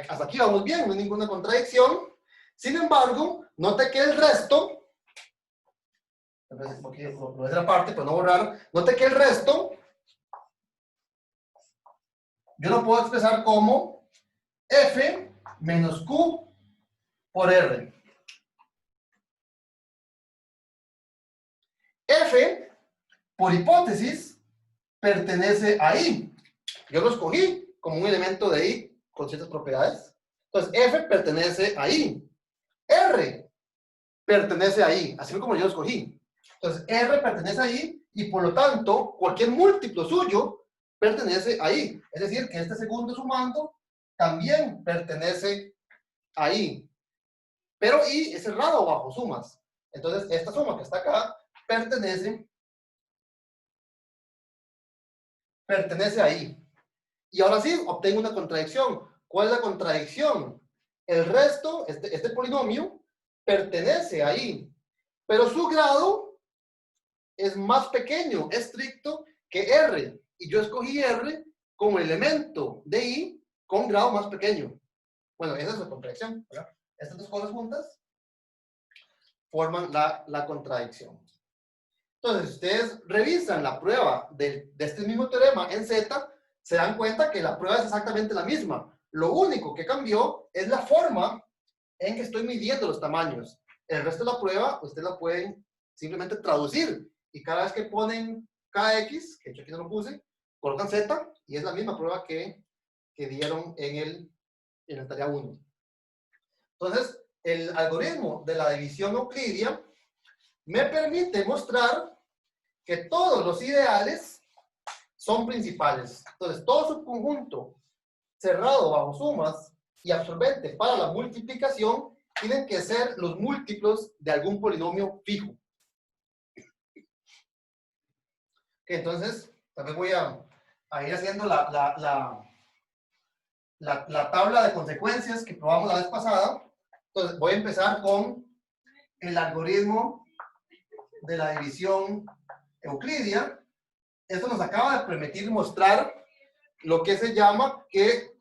hasta aquí vamos bien, no hay ninguna contradicción. Sin embargo, note que el resto, lo es la parte, pero no borrar, note que el resto yo lo puedo expresar como F menos Q por R. F, por hipótesis, pertenece a I. Yo lo escogí como un elemento de I con ciertas propiedades. Entonces, F pertenece a I. R pertenece ahí, así como yo escogí. Entonces, R pertenece ahí y por lo tanto, cualquier múltiplo suyo pertenece ahí. Es decir, que este segundo sumando también pertenece ahí. Pero I es cerrado bajo sumas. Entonces, esta suma que está acá pertenece ahí. Y ahora sí, obtengo una contradicción. ¿Cuál es la contradicción? El resto, este polinomio, pertenece ahí. Pero su grado es más pequeño, estricto, que R. Y yo escogí R como elemento de I con grado más pequeño. Bueno, esa es la contradicción, ¿verdad? Estas dos cosas juntas forman la contradicción. Entonces, si ustedes revisan la prueba de este mismo teorema en Z, se dan cuenta que la prueba es exactamente la misma. Lo único que cambió es la forma en que estoy midiendo los tamaños. El resto de la prueba, ustedes la pueden simplemente traducir. Y cada vez que ponen KX, que yo aquí no lo puse, colocan Z y es la misma prueba que dieron en la tarea 1. Entonces, el algoritmo de la división euclidia me permite mostrar que todos los ideales son principales. Entonces, todo subconjunto cerrado bajo sumas y absorbente para la multiplicación tienen que ser los múltiplos de algún polinomio fijo. Entonces, también voy a ir haciendo la tabla de consecuencias que probamos la vez pasada. Entonces, voy a empezar con el algoritmo de la división euclidia. Esto nos acaba de permitir mostrar lo que se llama que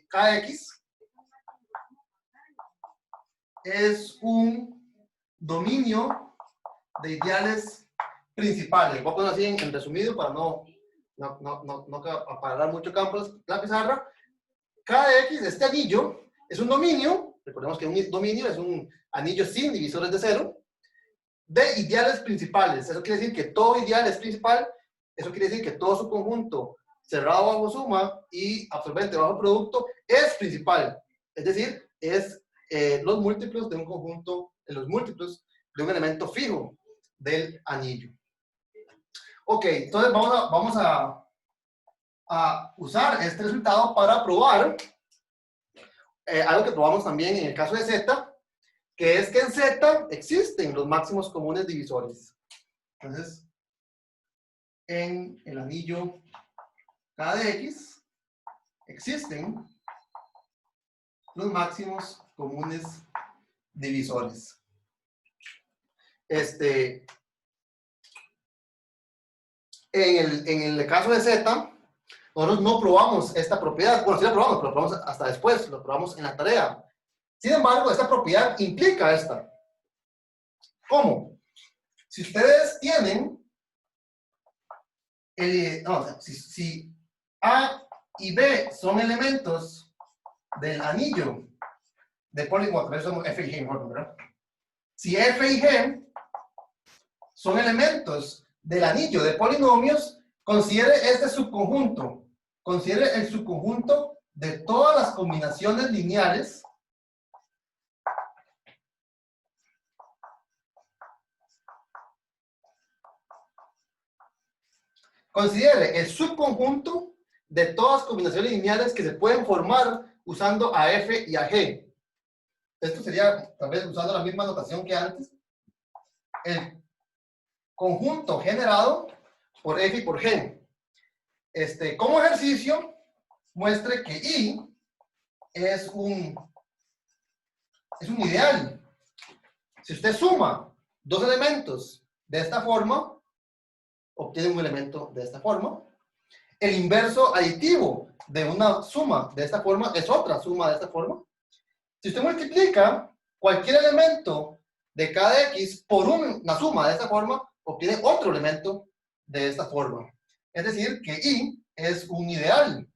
KX es un dominio de ideales principales. Voy a poner así en resumido para no apagar mucho campo la pizarra. KX, este anillo, es un dominio, recordemos que un dominio es un anillo sin divisores de cero, de ideales principales. Eso quiere decir que todo ideal es principal. Eso quiere decir que todo su conjunto cerrado bajo suma y absorbente bajo producto es principal. Es decir, es los múltiplos de un conjunto, los múltiplos de un elemento fijo del anillo. Ok, entonces vamos a usar este resultado para probar algo que probamos también en el caso de Z, que es que en Z existen los máximos comunes divisores. Entonces, en el anillo K de X existen los máximos comunes divisores. En el caso de Z, nosotros no probamos esta propiedad. Bueno, sí la probamos, pero lo probamos hasta después, lo probamos en la tarea. Sin embargo, esta propiedad implica esta. ¿Cómo? Si ustedes tienen, si A y B son elementos del anillo de polinomio, por eso somos F y G, ¿verdad? Si F y G son elementos del anillo de polinomios, considere este subconjunto. Considere el subconjunto de todas las combinaciones lineales considere el subconjunto de todas las combinaciones lineales que se pueden formar usando a F y a G. Esto sería, tal vez usando la misma notación que antes, el conjunto generado por F y por G. Como ejercicio, muestre que I es un ideal. Si usted suma dos elementos de esta forma, obtiene un elemento de esta forma. El inverso aditivo de una suma de esta forma es otra suma de esta forma. Si usted multiplica cualquier elemento de cada X por una suma de esta forma, obtiene otro elemento de esta forma. Es decir, que I es un ideal.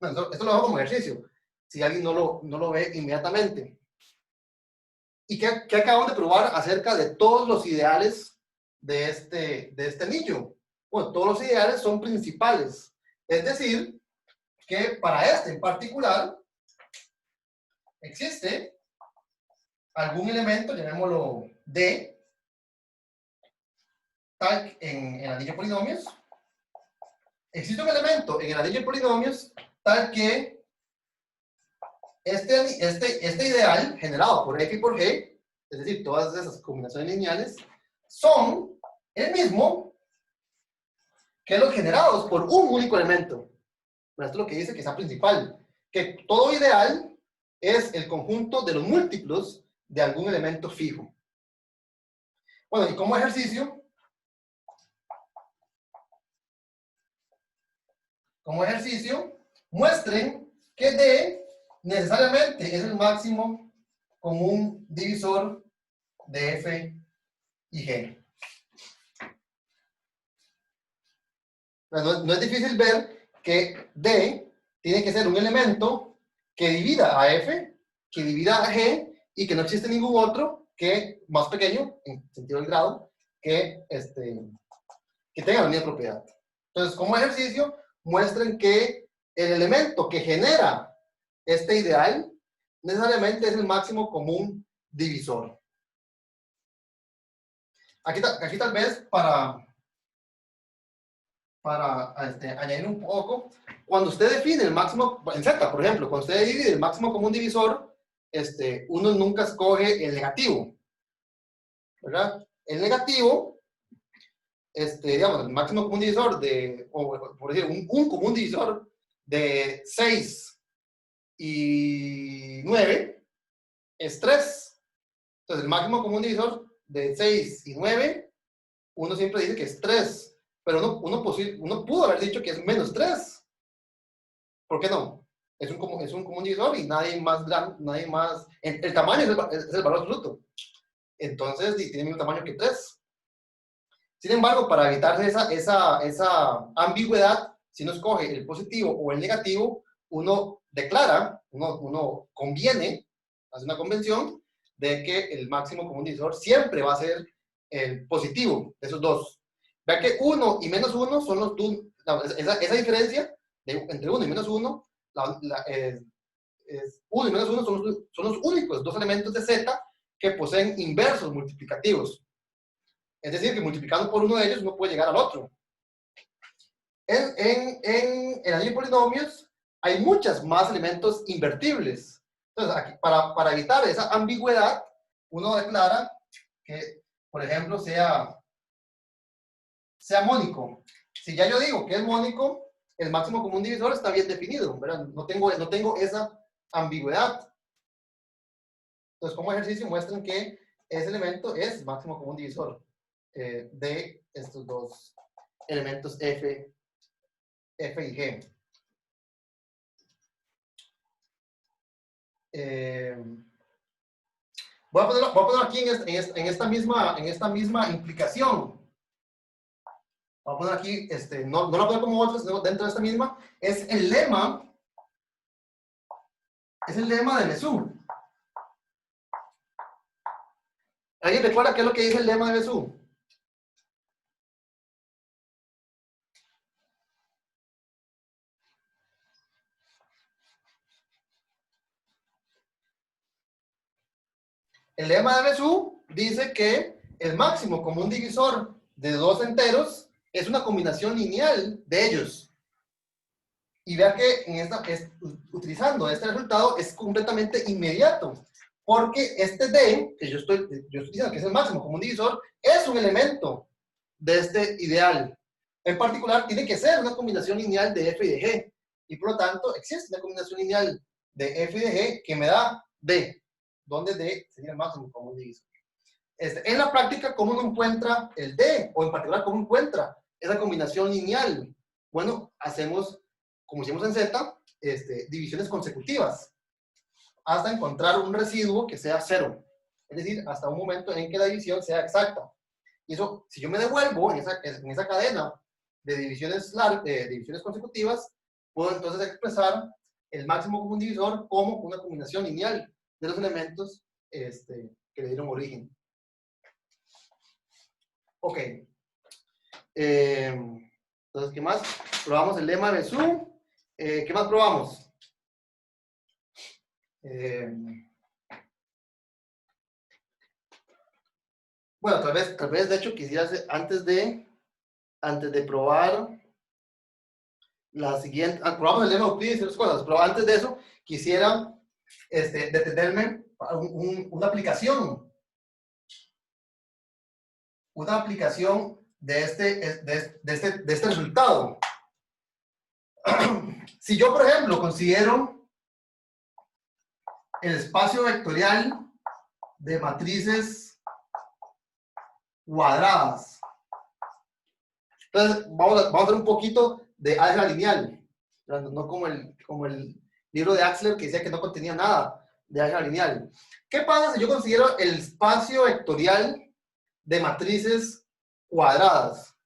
Bueno, esto lo hago como ejercicio, si alguien no lo ve inmediatamente. ¿Y qué acabamos de probar acerca de todos los ideales de este anillo? Bueno, todos los ideales son principales. Es decir, que para este en particular existe algún elemento, llamémoslo D, tal en el anillo de polinomios. Existe un elemento en el anillo de polinomios tal que este ideal generado por F y por G, es decir, todas esas combinaciones lineales, son el mismo que los generados por un único elemento. Pero esto es lo que dice que sea principal, que todo ideal es el conjunto de los múltiplos de algún elemento fijo. Bueno, y como ejercicio, muestren que D necesariamente es el máximo común divisor de F y G. No es difícil ver que D tiene que ser un elemento que divida a F, que divida a G, y que no existe ningún otro que más pequeño, en sentido del grado, que tenga la misma propiedad. Entonces, como ejercicio, muestren que el elemento que genera este ideal necesariamente es el máximo común divisor. Aquí tal vez para añadir un poco, cuando usted define el máximo, en Z, por ejemplo, cuando usted divide el máximo común divisor, uno nunca escoge el negativo, ¿verdad? El negativo, digamos, el máximo común divisor o por decir, un común divisor de 6 y 9 es 3. Entonces, el máximo común divisor de 6 y 9, uno siempre dice que es 3. Pero uno pudo haber dicho que es menos 3. ¿Por qué no? Es un común divisor y nadie más el tamaño es el valor absoluto. Entonces, tiene el mismo tamaño que 3. Sin embargo, para evitarse esa ambigüedad, si uno escoge el positivo o el negativo, uno declara, uno conviene, hace una convención de que el máximo común divisor siempre va a ser el positivo de esos dos. Vea que 1 y menos 1 son los dos, esa diferencia entre 1 y menos 1, 1 y menos 1 son los únicos dos elementos de Z que poseen inversos multiplicativos. Es decir, que multiplicando por uno de ellos uno puede llegar al otro. En el anillo de polinomios hay muchos más elementos invertibles. Entonces, aquí, para evitar esa ambigüedad, uno declara que, por ejemplo, sea mónico. Si ya yo digo que es mónico, el máximo común divisor está bien definido, ¿verdad? No tengo esa ambigüedad. Entonces, como ejercicio, muestren que ese elemento es máximo común divisor de estos dos elementos F y G. Voy a poner aquí en esta misma implicación. Voy a poner aquí, no lo voy a poner como otro, sino dentro de esta misma, es el lema de Mesú. ¿Alguien recuerda qué es lo que dice el lema de Mesú? El lema de Mesú dice que el máximo común divisor de dos enteros es una combinación lineal de ellos. Y vea que utilizando este resultado es completamente inmediato, porque este D, que yo estoy diciendo que es el máximo común divisor, es un elemento de este ideal. En particular, tiene que ser una combinación lineal de F y de G, y por lo tanto existe una combinación lineal de F y de G que me da D, donde D sería el máximo común divisor. En la práctica, ¿cómo uno encuentra el D? O en particular, ¿cómo encuentra esa combinación lineal? Bueno, hacemos, como hicimos en Z, divisiones consecutivas, hasta encontrar un residuo que sea 0. Es decir, hasta un momento en que la división sea exacta. Y eso, si yo me devuelvo en esa cadena de divisiones consecutivas, puedo entonces expresar el máximo común divisor como una combinación lineal de los elementos que le dieron origen. Ok. Entonces, ¿qué más? Probamos el lema de Mesú. ¿Qué más probamos? Bueno, tal vez de hecho quisiera hacer, antes de probar la siguiente, probamos el lema Euclides y otras cosas, pero antes de eso quisiera detenerme a una aplicación de este resultado. Si yo, por ejemplo, considero el espacio vectorial de matrices cuadradas, entonces vamos a hacer un poquito de álgebra lineal, no como el libro de Axler que decía que no contenía nada de álgebra lineal. ¿Qué pasa si yo considero el espacio vectorial de matrices cuadradas?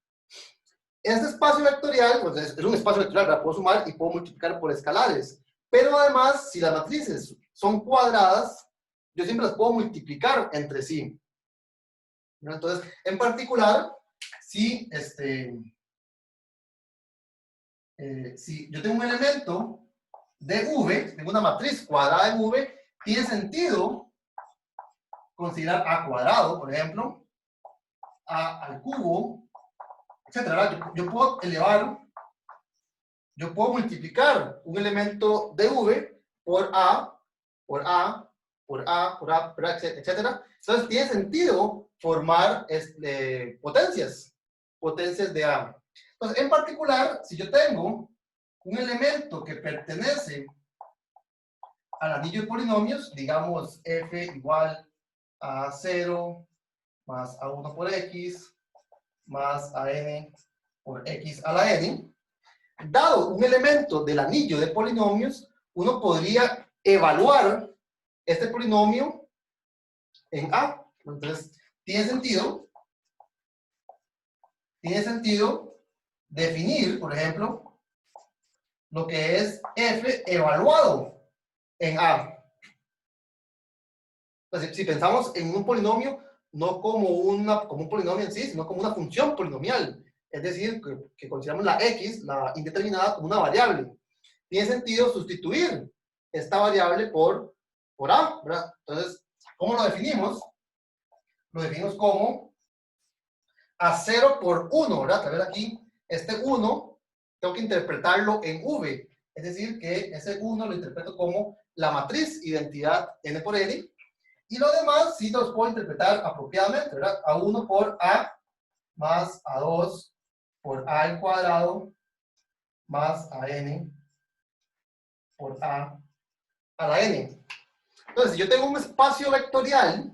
Este espacio vectorial, pues es un espacio vectorial, la puedo sumar y puedo multiplicar por escalares. Pero además, si las matrices son cuadradas, yo siempre las puedo multiplicar entre sí. Entonces, en particular, si yo tengo un elemento de V, tengo una matriz cuadrada de V, tiene sentido considerar A cuadrado, por ejemplo, A al cubo, etcétera. Yo puedo multiplicar un elemento de V por A, por A, por A, por A, por A, etcétera. Entonces tiene sentido formar potencias de A. Entonces, en particular, si yo tengo un elemento que pertenece al anillo de polinomios, digamos f igual a 0 más a1 por x más a n por x a la n, dado un elemento del anillo de polinomios, uno podría evaluar este polinomio en A. Entonces, tiene sentido definir, por ejemplo, lo que es f evaluado en A. Entonces, si pensamos en un polinomio, no como un polinomio en sí, sino como una función polinomial. Es decir, que consideramos la x, la indeterminada, como una variable. Tiene sentido sustituir esta variable por A, ¿verdad? Entonces, ¿cómo lo definimos? Lo definimos como a 0 por 1, ¿verdad? Tal vez aquí, este 1, tengo que interpretarlo en V. Es decir, que ese 1 lo interpreto como la matriz identidad n por n. Y lo demás sí los puedo interpretar apropiadamente, ¿verdad? A1 por A más A2 por A al cuadrado más a n por a la n. Entonces, si yo tengo un espacio vectorial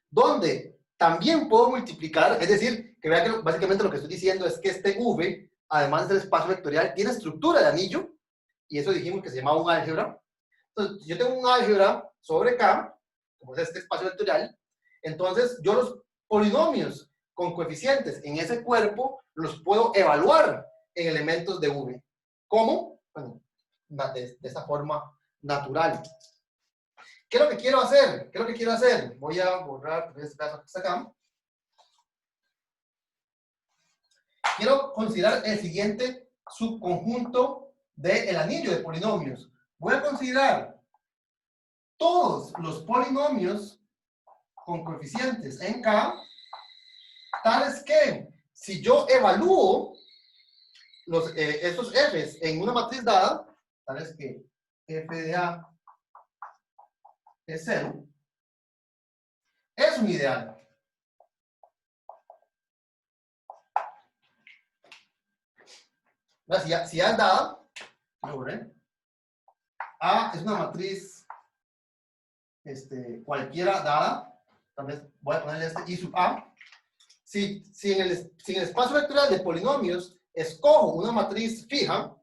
donde también puedo multiplicar, es decir, que vea que básicamente lo que estoy diciendo es que este V, además del espacio vectorial, tiene estructura de anillo, y eso dijimos que se llamaba un álgebra. Entonces, yo tengo un álgebra sobre K, como es este espacio vectorial, entonces yo los polinomios con coeficientes en ese cuerpo los puedo evaluar en elementos de V. ¿Cómo? Bueno, de esta forma natural. ¿Qué es lo que quiero hacer? Voy a borrar este caso que está acá. Quiero considerar el siguiente subconjunto del anillo de polinomios. Voy a considerar todos los polinomios con coeficientes en K, tales que si yo evalúo estos f's en una matriz dada, tales que f de A es 0, es un ideal. Si A es dada, A es una matriz cualquiera dada, tal vez voy a ponerle I sub A. Si en el espacio vectorial de polinomios escojo una matriz fija,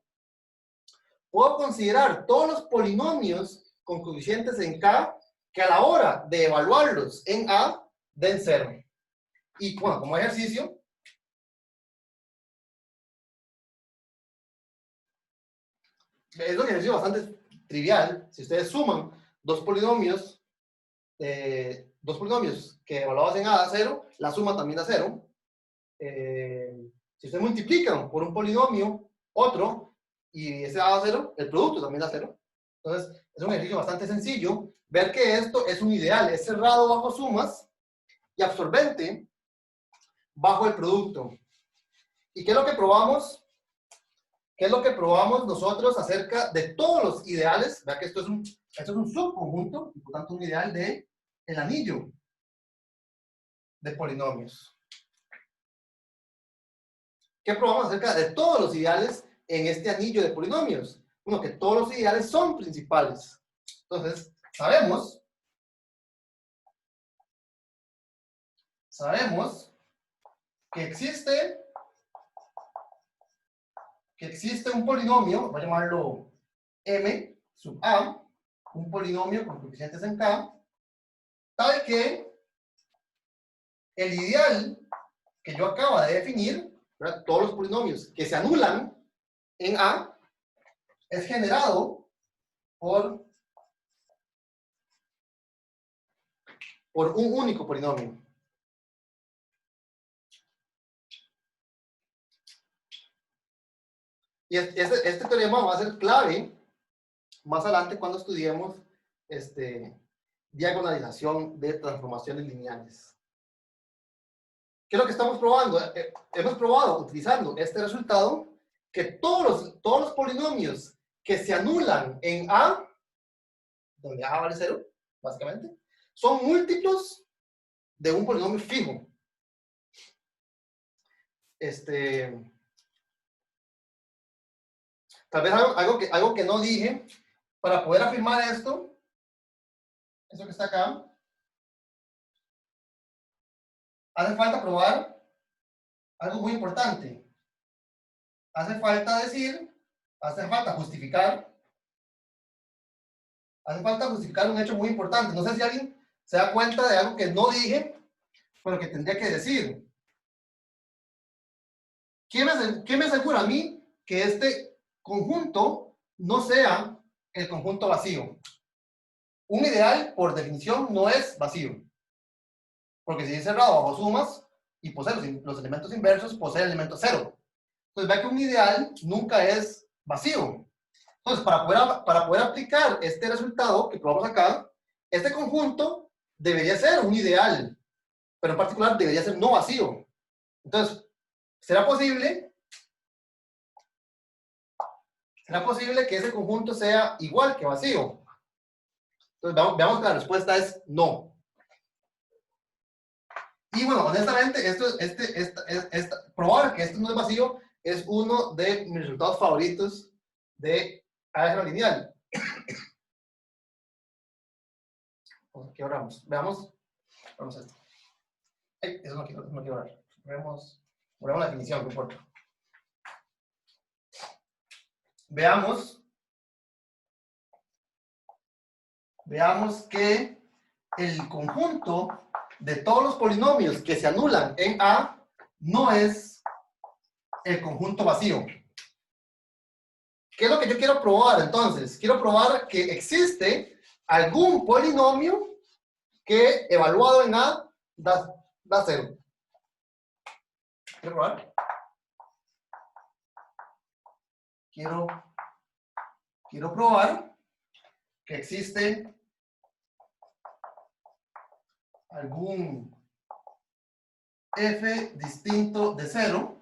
puedo considerar todos los polinomios con coeficientes en K que a la hora de evaluarlos en A den 0. Y bueno, como ejercicio, es un ejercicio bastante trivial. Si ustedes suman dos polinomios que evaluados en A da 0, la suma también da 0. Si ustedes multiplican por un polinomio otro y ese da 0, el producto también da 0. Entonces, es un ejercicio bastante sencillo. Ver que esto es un ideal, es cerrado bajo sumas y absorbente bajo el producto. ¿Y qué es lo que probamos? ¿Qué es lo que probamos nosotros acerca de todos los ideales? Vea que esto es un subconjunto, y por tanto un ideal de el anillo de polinomios. ¿Qué probamos acerca de todos los ideales en este anillo de polinomios? Bueno, que todos los ideales son principales. Entonces, sabemos que existe un polinomio, voy a llamarlo M sub A, un polinomio con coeficientes en K, tal que el ideal que yo acabo de definir, ¿verdad? Todos los polinomios que se anulan en A, es generado por un único polinomio. Y este teorema va a ser clave más adelante cuando estudiemos diagonalización de transformaciones lineales. ¿Qué es lo que estamos probando? Hemos probado, utilizando este resultado, que todos los polinomios que se anulan en A, donde A vale 0, básicamente, son múltiplos de un polinomio fijo. Tal vez algo que no dije, para poder afirmar esto, eso que está acá, hace falta probar algo muy importante. Hace falta justificar un hecho muy importante. No sé si alguien se da cuenta de algo que no dije, pero que tendría que decir. ¿Quién me asegura a mí que este conjunto no sea el conjunto vacío? Un ideal, por definición, no es vacío. Porque si es cerrado bajo sumas y posee los elementos inversos, posee el elemento 0. Entonces, vea que un ideal nunca es vacío. Entonces, para poder aplicar este resultado que probamos acá, este conjunto debería ser un ideal, pero en particular debería ser no vacío. Entonces, ¿será posible que ese conjunto sea igual que vacío? Entonces, veamos que la respuesta es no. Y bueno, honestamente, probar que esto no es vacío es uno de mis resultados favoritos de álgebra lineal. Aquí oramos. Veamos esto. Ay, eso no quiero ver. Veamos la definición, no importa. Veamos que el conjunto de todos los polinomios que se anulan en A no es el conjunto vacío. ¿Qué es lo que yo quiero probar entonces? Quiero probar que existe algún polinomio que evaluado en A da 0. ¿Quiero probar? Quiero probar que existe algún f distinto de 0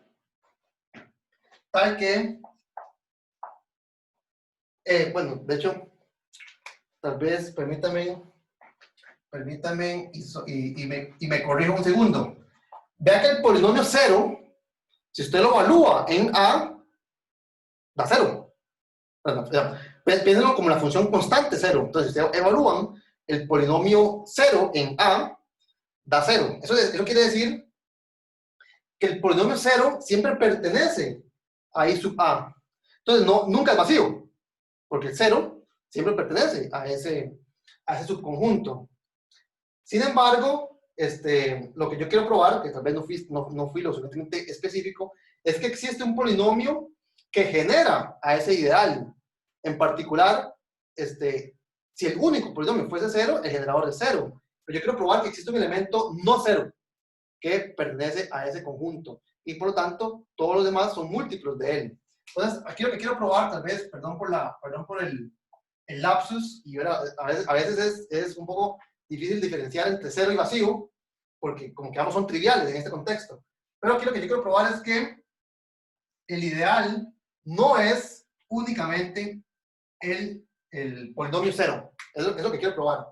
tal que bueno, de hecho, tal vez permítame y me corrijo un segundo. Vea que el polinomio 0, si usted lo evalúa en A, da 0. Piénsenlo como la función constante 0. Entonces, si ustedes evalúan el polinomio 0 en A, da 0. Eso quiere decir que el polinomio 0 siempre pertenece a I sub A. Entonces, nunca es vacío, porque el 0 siempre pertenece a ese subconjunto. Sin embargo, lo que yo quiero probar, que tal vez no fui lo suficientemente específico, es que existe un polinomio que genera a ese ideal. En particular, si el único polinomio fuese 0, el generador es 0. Pero yo quiero probar que existe un elemento no 0 que pertenece a ese conjunto. Y por lo tanto, todos los demás son múltiplos de él. Entonces, aquí lo que quiero probar, tal vez, perdón por el lapsus, y a veces es un poco difícil diferenciar entre 0 y vacío, porque como que ambos son triviales en este contexto. Pero aquí lo que yo quiero probar es que el ideal no es únicamente el polinomio cero. Es lo que quiero probar.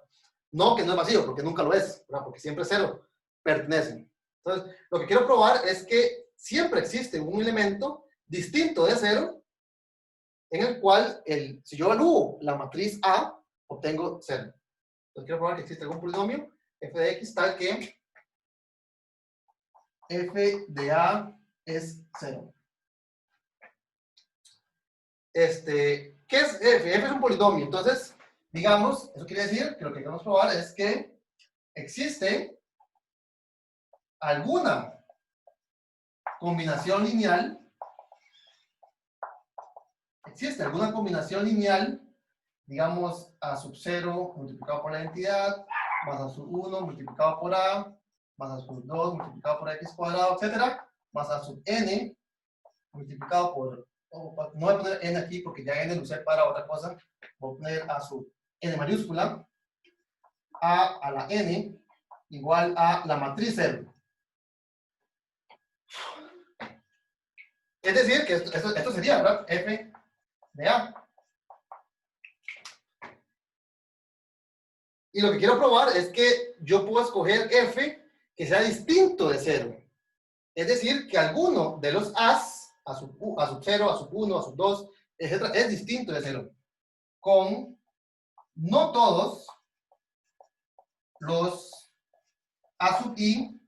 No que no es vacío, porque nunca lo es, ¿verdad? Porque siempre es cero, pertenecen. Entonces, lo que quiero probar es que siempre existe un elemento distinto de cero en el cual, si yo evalúo la matriz A, obtengo cero. Entonces, quiero probar que existe algún polinomio f de x tal que f de A es cero. ¿Qué es f? F es un polinomio. Entonces, digamos, eso quiere decir que lo que queremos probar es que existe alguna combinación lineal, digamos, a sub 0 multiplicado por la identidad, más a sub 1 multiplicado por a, más a sub 2 multiplicado por x cuadrado, etcétera, más a sub n multiplicado por, no voy a poner n aquí porque ya n lo usé para otra cosa, voy a poner a sub n mayúscula, a la n igual a la matriz 0. Es decir, que esto sería, ¿verdad? F de A. Y lo que quiero probar es que yo puedo escoger F que sea distinto de 0. Es decir, que alguno de los A's, a sub 0, a sub 1, a sub 2, etc., es distinto de 0. Con no todos los A sub I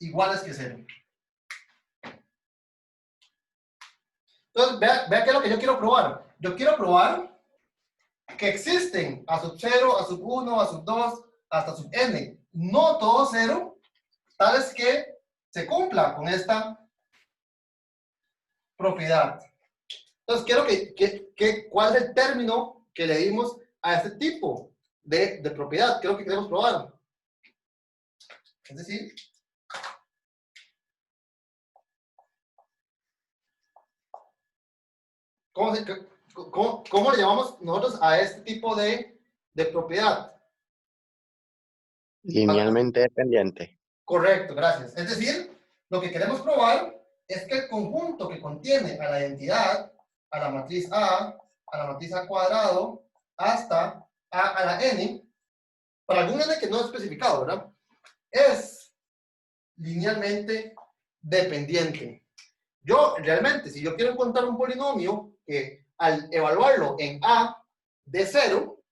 iguales que 0. Entonces, vea qué es lo que yo quiero probar. Yo quiero probar que existen a sub 0, a sub 1, a sub 2, hasta sub n, no todo 0, tales que se cumpla con esta propiedad. Entonces, quiero ¿cuál es el término que le dimos a este tipo de propiedad? ¿Qué es lo que queremos probar? Es decir, ¿cómo le llamamos nosotros a este tipo de propiedad? Linealmente dependiente. Correcto, gracias. Es decir, lo que queremos probar es que el conjunto que contiene a la identidad, a la matriz a la matriz A cuadrado, hasta a la n, para algún n que no es especificado, ¿verdad? Es linealmente dependiente. Yo realmente, si yo quiero encontrar un polinomio que al evaluarlo en A de 0,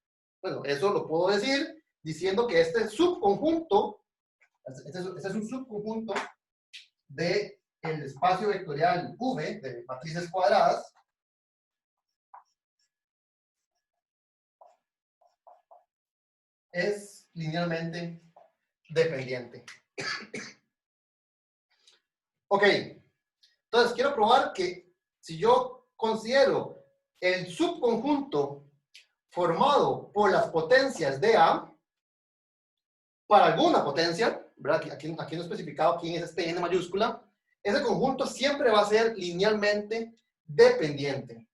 bueno, eso lo puedo decir diciendo que este subconjunto, este es un subconjunto del espacio vectorial V de matrices cuadradas, es linealmente dependiente. Ok, entonces quiero probar que si yo considero el subconjunto formado por las potencias de A, para alguna potencia, ¿verdad? Aquí no he especificado quién es este n mayúscula, ese conjunto siempre va a ser linealmente dependiente.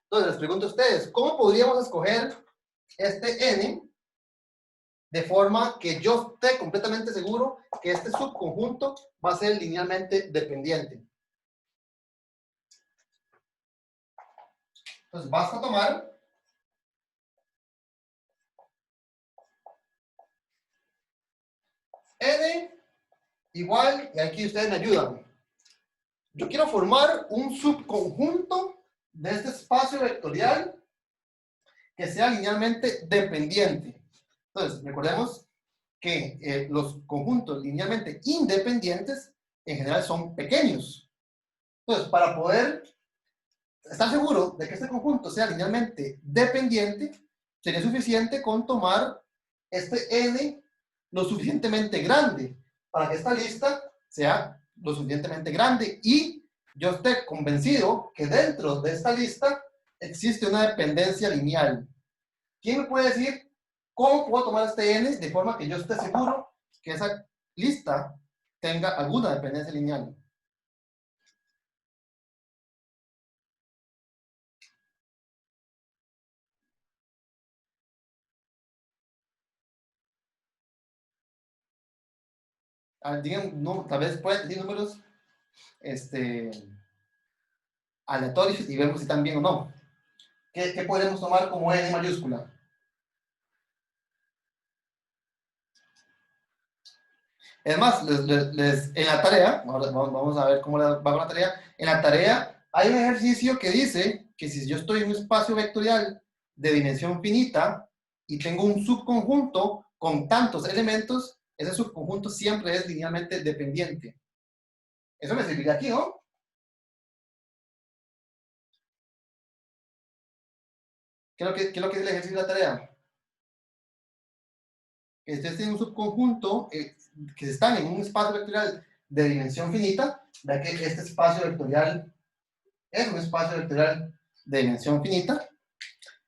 Entonces les pregunto a ustedes, ¿cómo podríamos escoger este n de forma que yo esté completamente seguro que este subconjunto va a ser linealmente dependiente? Entonces basta tomar n igual, y aquí ustedes me ayudan. Yo quiero formar un subconjunto de este espacio vectorial que sea linealmente dependiente. Entonces, recordemos que los conjuntos linealmente independientes en general son pequeños. Entonces, para poder estar seguro de que este conjunto sea linealmente dependiente, sería suficiente con tomar este n lo suficientemente grande para que esta lista sea lo suficientemente grande y yo esté convencido que dentro de esta lista existe una dependencia lineal. ¿Quién me puede decir cómo puedo tomar este n de forma que yo esté seguro que esa lista tenga alguna dependencia lineal? digan, no, tal vez pueden decir números aleatorios y vemos si están bien o no. ¿Qué podemos tomar como n mayúscula? Es más, en la tarea, vamos a ver cómo va con la tarea. En la tarea hay un ejercicio que dice que si yo estoy en un espacio vectorial de dimensión finita y tengo un subconjunto con tantos elementos, ese subconjunto siempre es linealmente dependiente. Eso me serviría aquí, ¿no? ¿Qué es lo que dice el ejercicio de la tarea? Que ustedes tienen un subconjunto que están en un espacio vectorial de dimensión finita, ya que este espacio vectorial es un espacio vectorial de dimensión finita.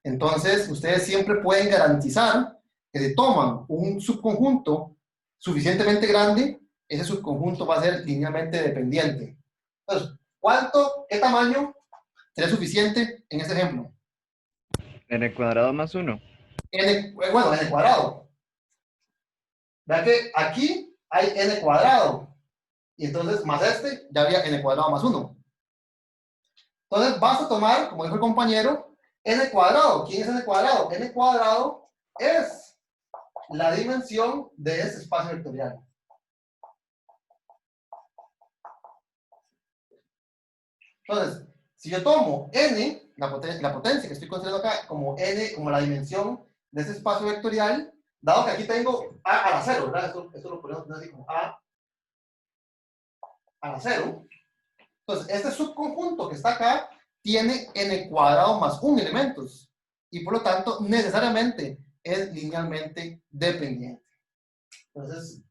Entonces, ustedes siempre pueden garantizar que si toman un subconjunto suficientemente grande, ese subconjunto va a ser linealmente dependiente. Entonces, ¿qué tamaño sería suficiente en este ejemplo? N cuadrado más 1. Bueno, n cuadrado. Vean que aquí hay n cuadrado. Y entonces, más ya habría n cuadrado más 1. Entonces, vas a tomar, como dijo el compañero, n cuadrado. ¿Quién es n cuadrado? N cuadrado es la dimensión de ese espacio vectorial. Entonces, si yo tomo n, la potencia que estoy considerando acá, como n, como la dimensión de ese espacio vectorial, dado que aquí tengo a la 0, ¿verdad? Esto lo ponemos así como a la 0. Entonces, este subconjunto que está acá tiene n cuadrado más 1 elementos. Y por lo tanto, necesariamente es linealmente dependiente. Entonces,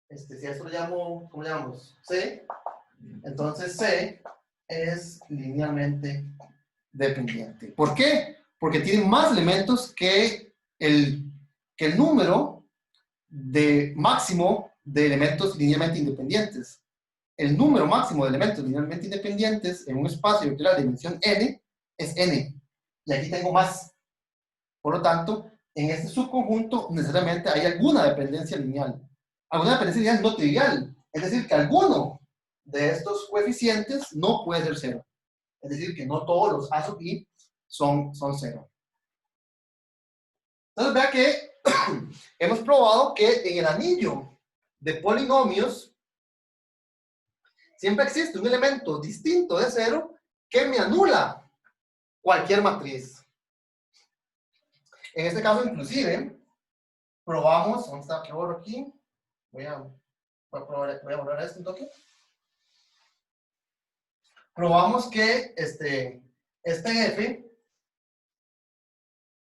si a esto lo llamo, ¿cómo le llamamos? C. Entonces, C es linealmente dependiente. ¿Por qué? Porque tiene más elementos que el número máximo de elementos linealmente independientes. El número máximo de elementos linealmente independientes en un espacio vectorial de dimensión n es n. Y aquí tengo más. Por lo tanto, en este subconjunto necesariamente hay alguna dependencia lineal. Alguna dependencia lineal no trivial. Es decir, que alguno de estos coeficientes no puede ser 0. Es decir, que no todos los a sub i son 0. Entonces, vea que hemos probado que en el anillo de polinomios siempre existe un elemento distinto de 0 que me anula cualquier matriz. En este caso, inclusive, probamos, ¿dónde está? ¿Qué borro aquí? Voy a borrar esto un toque. Probamos que este f,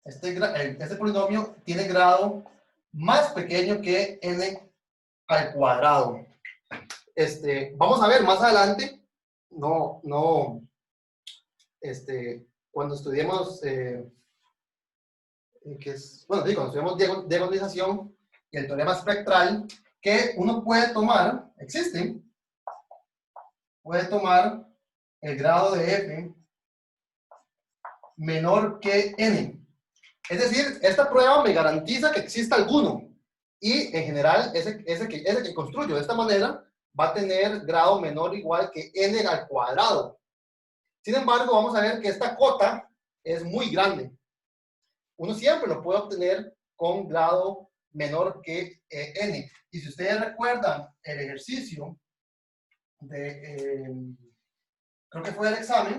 este polinomio tiene grado más pequeño que n al cuadrado. Vamos a ver más adelante, cuando estudiemos, cuando estudiemos diagonalización y el teorema espectral, que uno puede tomar, puede tomar el grado de f menor que n. Es decir, esta prueba me garantiza que exista alguno. Y en general, ese que construyo de esta manera va a tener grado menor o igual que n al cuadrado. Sin embargo, vamos a ver que esta cota es muy grande. Uno siempre lo puede obtener con grado menor que n. Y si ustedes recuerdan el ejercicio creo que fue el examen,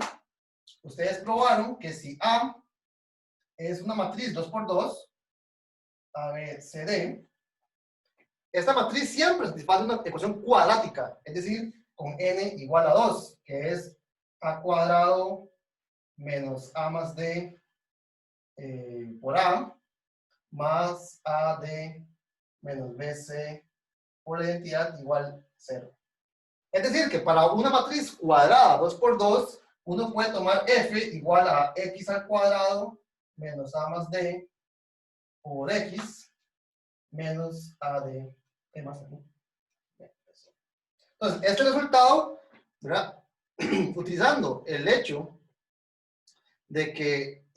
ustedes probaron que si A es una matriz 2×2, ABCD, esta matriz siempre satisface una ecuación cuadrática, es decir, con n igual a 2, que es a cuadrado menos a más d por a, más ad menos bc por la identidad igual 0. Es decir, que para una matriz cuadrada 2×2, uno puede tomar f igual a x al cuadrado menos a más d por x menos ad más d. Entonces, este resultado, ¿verdad? Utilizando el hecho de que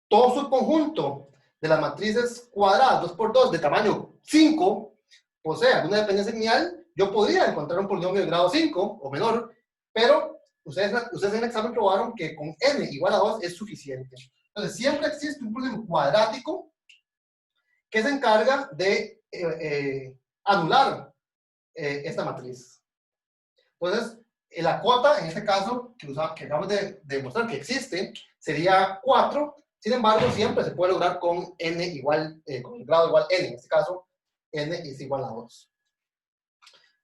todo subconjunto de las matrices cuadradas 2 por 2 de tamaño 5 posee alguna dependencia lineal, yo podría encontrar un polinomio de grado 5 o menor, pero ustedes en el examen probaron que con n igual a 2 es suficiente. Entonces, siempre existe un polinomio cuadrático que se encarga de anular esta matriz. Entonces, la cuota, en este caso, que acabamos de demostrar que existe, sería 4. Sin embargo, siempre se puede lograr con n igual, con el grado igual n. En este caso, n es igual a 2.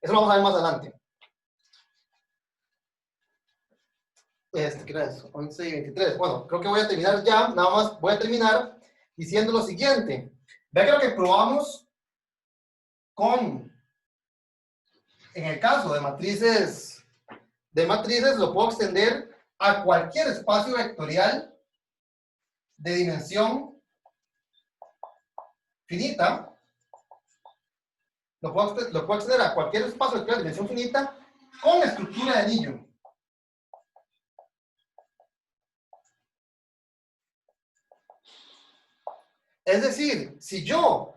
Eso lo vamos a ver más adelante. ¿Qué es? 11 y 23. Bueno, creo que voy a terminar ya. Nada más voy a terminar diciendo lo siguiente. Vean que lo que probamos en el caso de matrices, lo puedo extender a cualquier espacio vectorial de dimensión finita. Lo puedo extender a cualquier espacio vectorial de dimensión finita con estructura de anillo. Es decir, si yo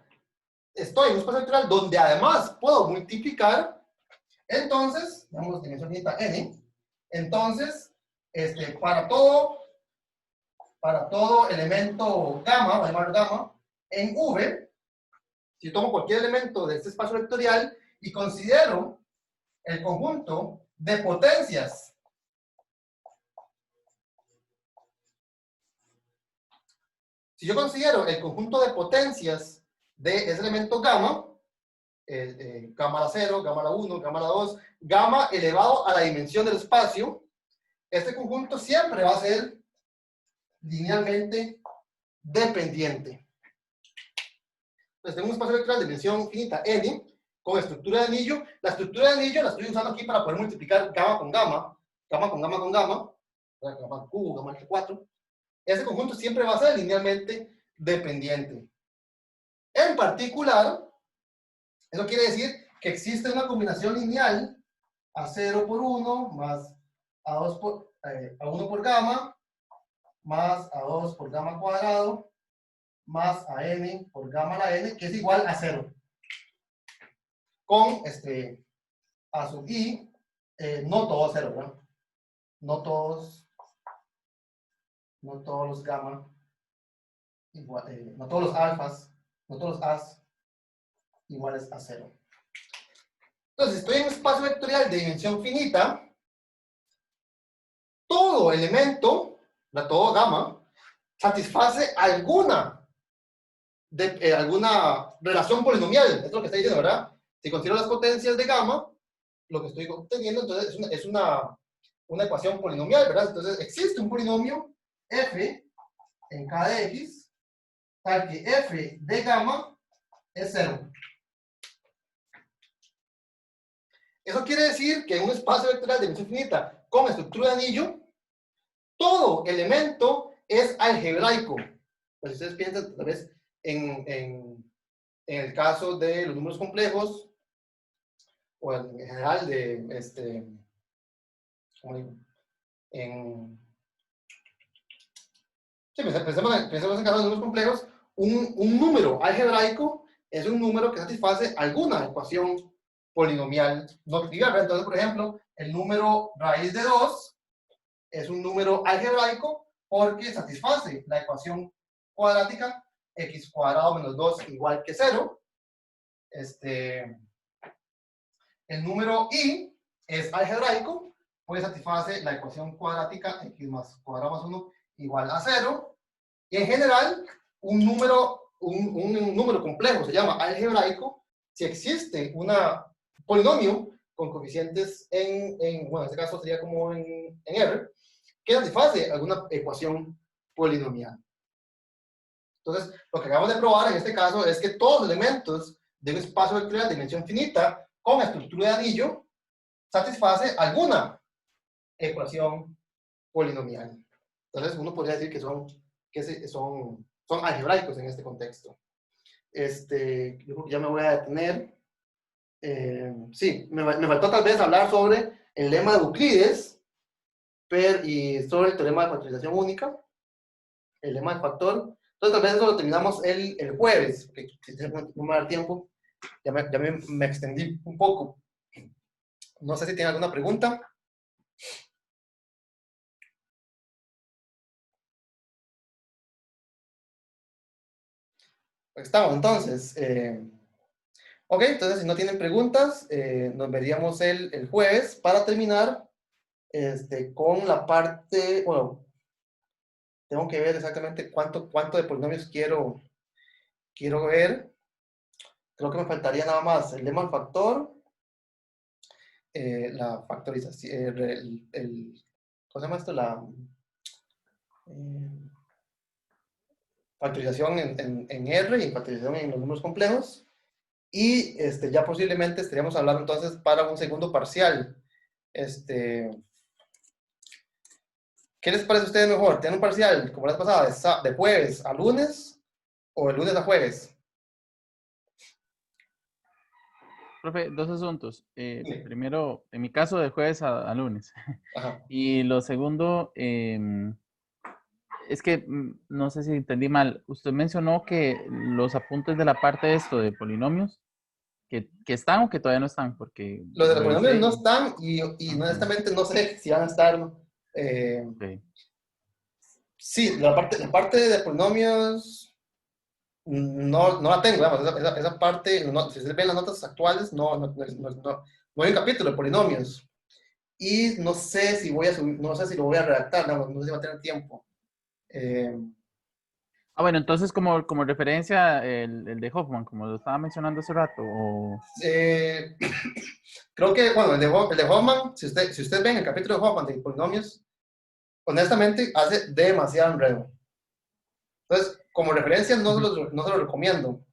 estoy en un espacio vectorial donde además puedo multiplicar, entonces, digamos, dimensión finita n, entonces, para todo elemento gamma, voy a llamarlo gamma, en V, si tomo cualquier elemento de este espacio vectorial y considero el conjunto de potencias si yo considero el conjunto de potencias de ese elemento gamma, gamma a la 0, gamma a la 1, gamma a la 2, gamma elevado a la dimensión del espacio, este conjunto siempre va a ser linealmente dependiente. Entonces tengo un espacio vectorial de dimensión finita n con estructura de anillo. La estructura de anillo la estoy usando aquí para poder multiplicar gamma con gamma, gamma con gamma con gamma, gamma al cubo, gamma al 4. Ese conjunto siempre va a ser linealmente dependiente. En particular, eso quiere decir que existe una combinación lineal A0 por 1 más A1 por gamma más A2 por gamma cuadrado más AN por gamma a la n, que es igual a 0. Con A sub i, no todo 0, ¿verdad? No todos los gamma, igual, no todos los alfas, no todos los as iguales a 0. Entonces, estoy en un espacio vectorial de dimensión finita, todo elemento, todo gamma, satisface alguna relación polinomial. Esto es lo que está diciendo, ¿verdad? Si considero las potencias de gamma, lo que estoy obteniendo, entonces es una ecuación polinomial, ¿verdad? Entonces, existe un polinomio f en k de x, tal que f de gamma es 0. Eso quiere decir que en un espacio vectorial de dimensión finita con estructura de anillo, todo elemento es algebraico. Pues si ustedes piensan tal vez en el caso de los números complejos, o en general de, ¿cómo digo? Sí, pensemos en caso de números complejos, un número algebraico es un número que satisface alguna ecuación polinomial no trivial. Entonces, por ejemplo, el número raíz de 2 es un número algebraico porque satisface la ecuación cuadrática x cuadrado menos 2 igual que 0. El número i es algebraico porque satisface la ecuación cuadrática x más cuadrado más 1 igual a 0. Y en general, un número complejo se llama algebraico si existe un polinomio con coeficientes bueno, en este caso sería como en R, que satisface alguna ecuación polinomial. Entonces, lo que acabamos de probar en este caso es que todos los elementos de un espacio vectorial de dimensión finita con estructura de anillo satisface alguna ecuación polinomial. Entonces, uno podría decir que son algebraicos en este contexto. Yo creo que ya me voy a detener. Sí, me faltó tal vez hablar sobre el lema de Euclides y sobre el teorema de factorización única, el lema del factor. Entonces, tal vez eso lo terminamos el jueves, porque si no me da tiempo, me extendí un poco. No sé si tienen alguna pregunta. Estamos entonces. Ok, entonces si no tienen preguntas, nos veríamos el jueves para terminar con la parte, bueno, tengo que ver exactamente cuánto de polinomios quiero ver. Creo que me faltaría nada más el lemma factor, la factorización, ¿cómo se llama esto? La factorización en R y factorización en los números complejos. Y ya posiblemente estaríamos hablando entonces para un segundo parcial. ¿Qué les parece a ustedes mejor? ¿Tienen un parcial como la vez pasada de jueves a lunes o de lunes a jueves? Profe, dos asuntos. Sí. Primero, en mi caso, de jueves a lunes. Ajá. Y lo segundo, es que no sé si entendí mal. Usted mencionó que los apuntes de la parte de esto de polinomios, que están o que todavía no están, porque Los de los polinomios revisé. no están y Ujú. honestamente no sé si van a estar. Ok. Sí, la parte de polinomios no la tengo, digamos, esa parte, si ustedes ven las notas actuales, no hay un capítulo de polinomios. Y no sé si voy a subir, no sé si lo voy a redactar, no sé si va a tener tiempo. Bueno, entonces como referencia el de Hoffman, como lo estaba mencionando hace rato, o... Eh, creo que, bueno, el de Hoffman, si ustedes ven el capítulo de Hoffman de polinomios, honestamente hace demasiado enredo. Entonces, como referencia, no se lo recomiendo.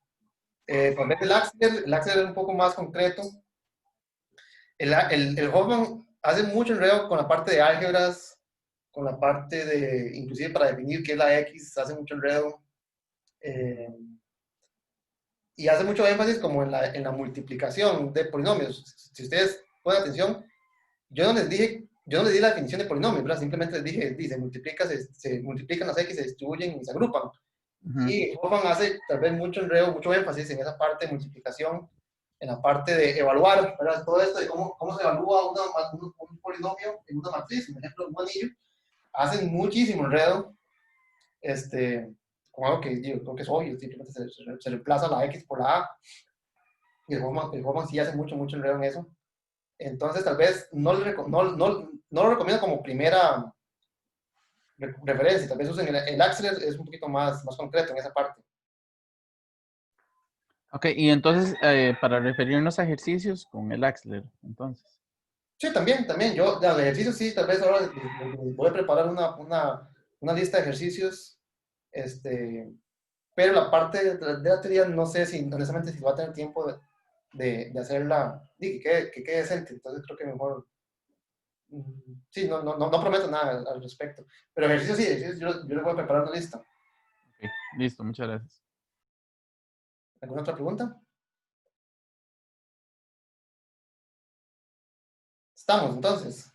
Tal vez el Axler es un poco más concreto. El Hoffman hace mucho enredo con la parte de álgebras, con la parte de, inclusive para definir qué es la X, hace mucho enredo. Eh, y hace mucho énfasis como en la multiplicación de polinomios. Si ustedes ponen atención, yo no les di la definición de polinomios, ¿verdad? Simplemente les dije, se multiplican las X, se distribuyen y se agrupan. Ujú. Y Hoffman hace tal vez mucho enredo, mucho énfasis en esa parte de multiplicación, en la parte de evaluar, ¿verdad? Todo esto de cómo se evalúa un polinomio en una matriz, por ejemplo, un anillo, hacen muchísimo enredo, con algo que yo creo que es obvio, simplemente se reemplaza la X por la A, y el Hoffman sí hace mucho enredo en eso. Entonces, tal vez no lo recomiendo como primera referencia, tal vez usen el Axler, es un poquito más concreto en esa parte. Ok, y entonces, para referirnos a ejercicios con el Axler, entonces. Sí, también. Yo, de ejercicios, sí, tal vez ahora voy a preparar una lista de ejercicios, pero la parte de la teoría no sé si, honestamente, si va a tener tiempo de hacerla, y que quede decente, entonces creo que mejor, sí, no prometo nada al respecto, pero ejercicios sí, yo les voy a preparar una lista. Ok, listo, muchas gracias. ¿Alguna otra pregunta? Estamos, entonces.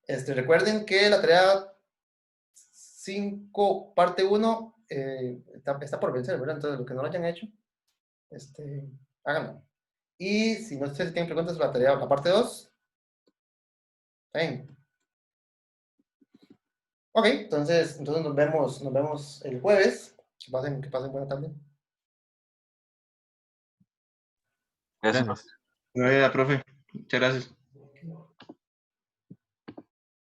Recuerden que la tarea 5, parte 1, está por vencer, ¿verdad? Entonces, lo que no lo hayan hecho, háganlo. Y si no sé si tienen preguntas sobre la parte 2, bien. Ok, entonces nos vemos el jueves. Que pasen buena tarde. Eso. Gracias. No, profe. Muchas gracias.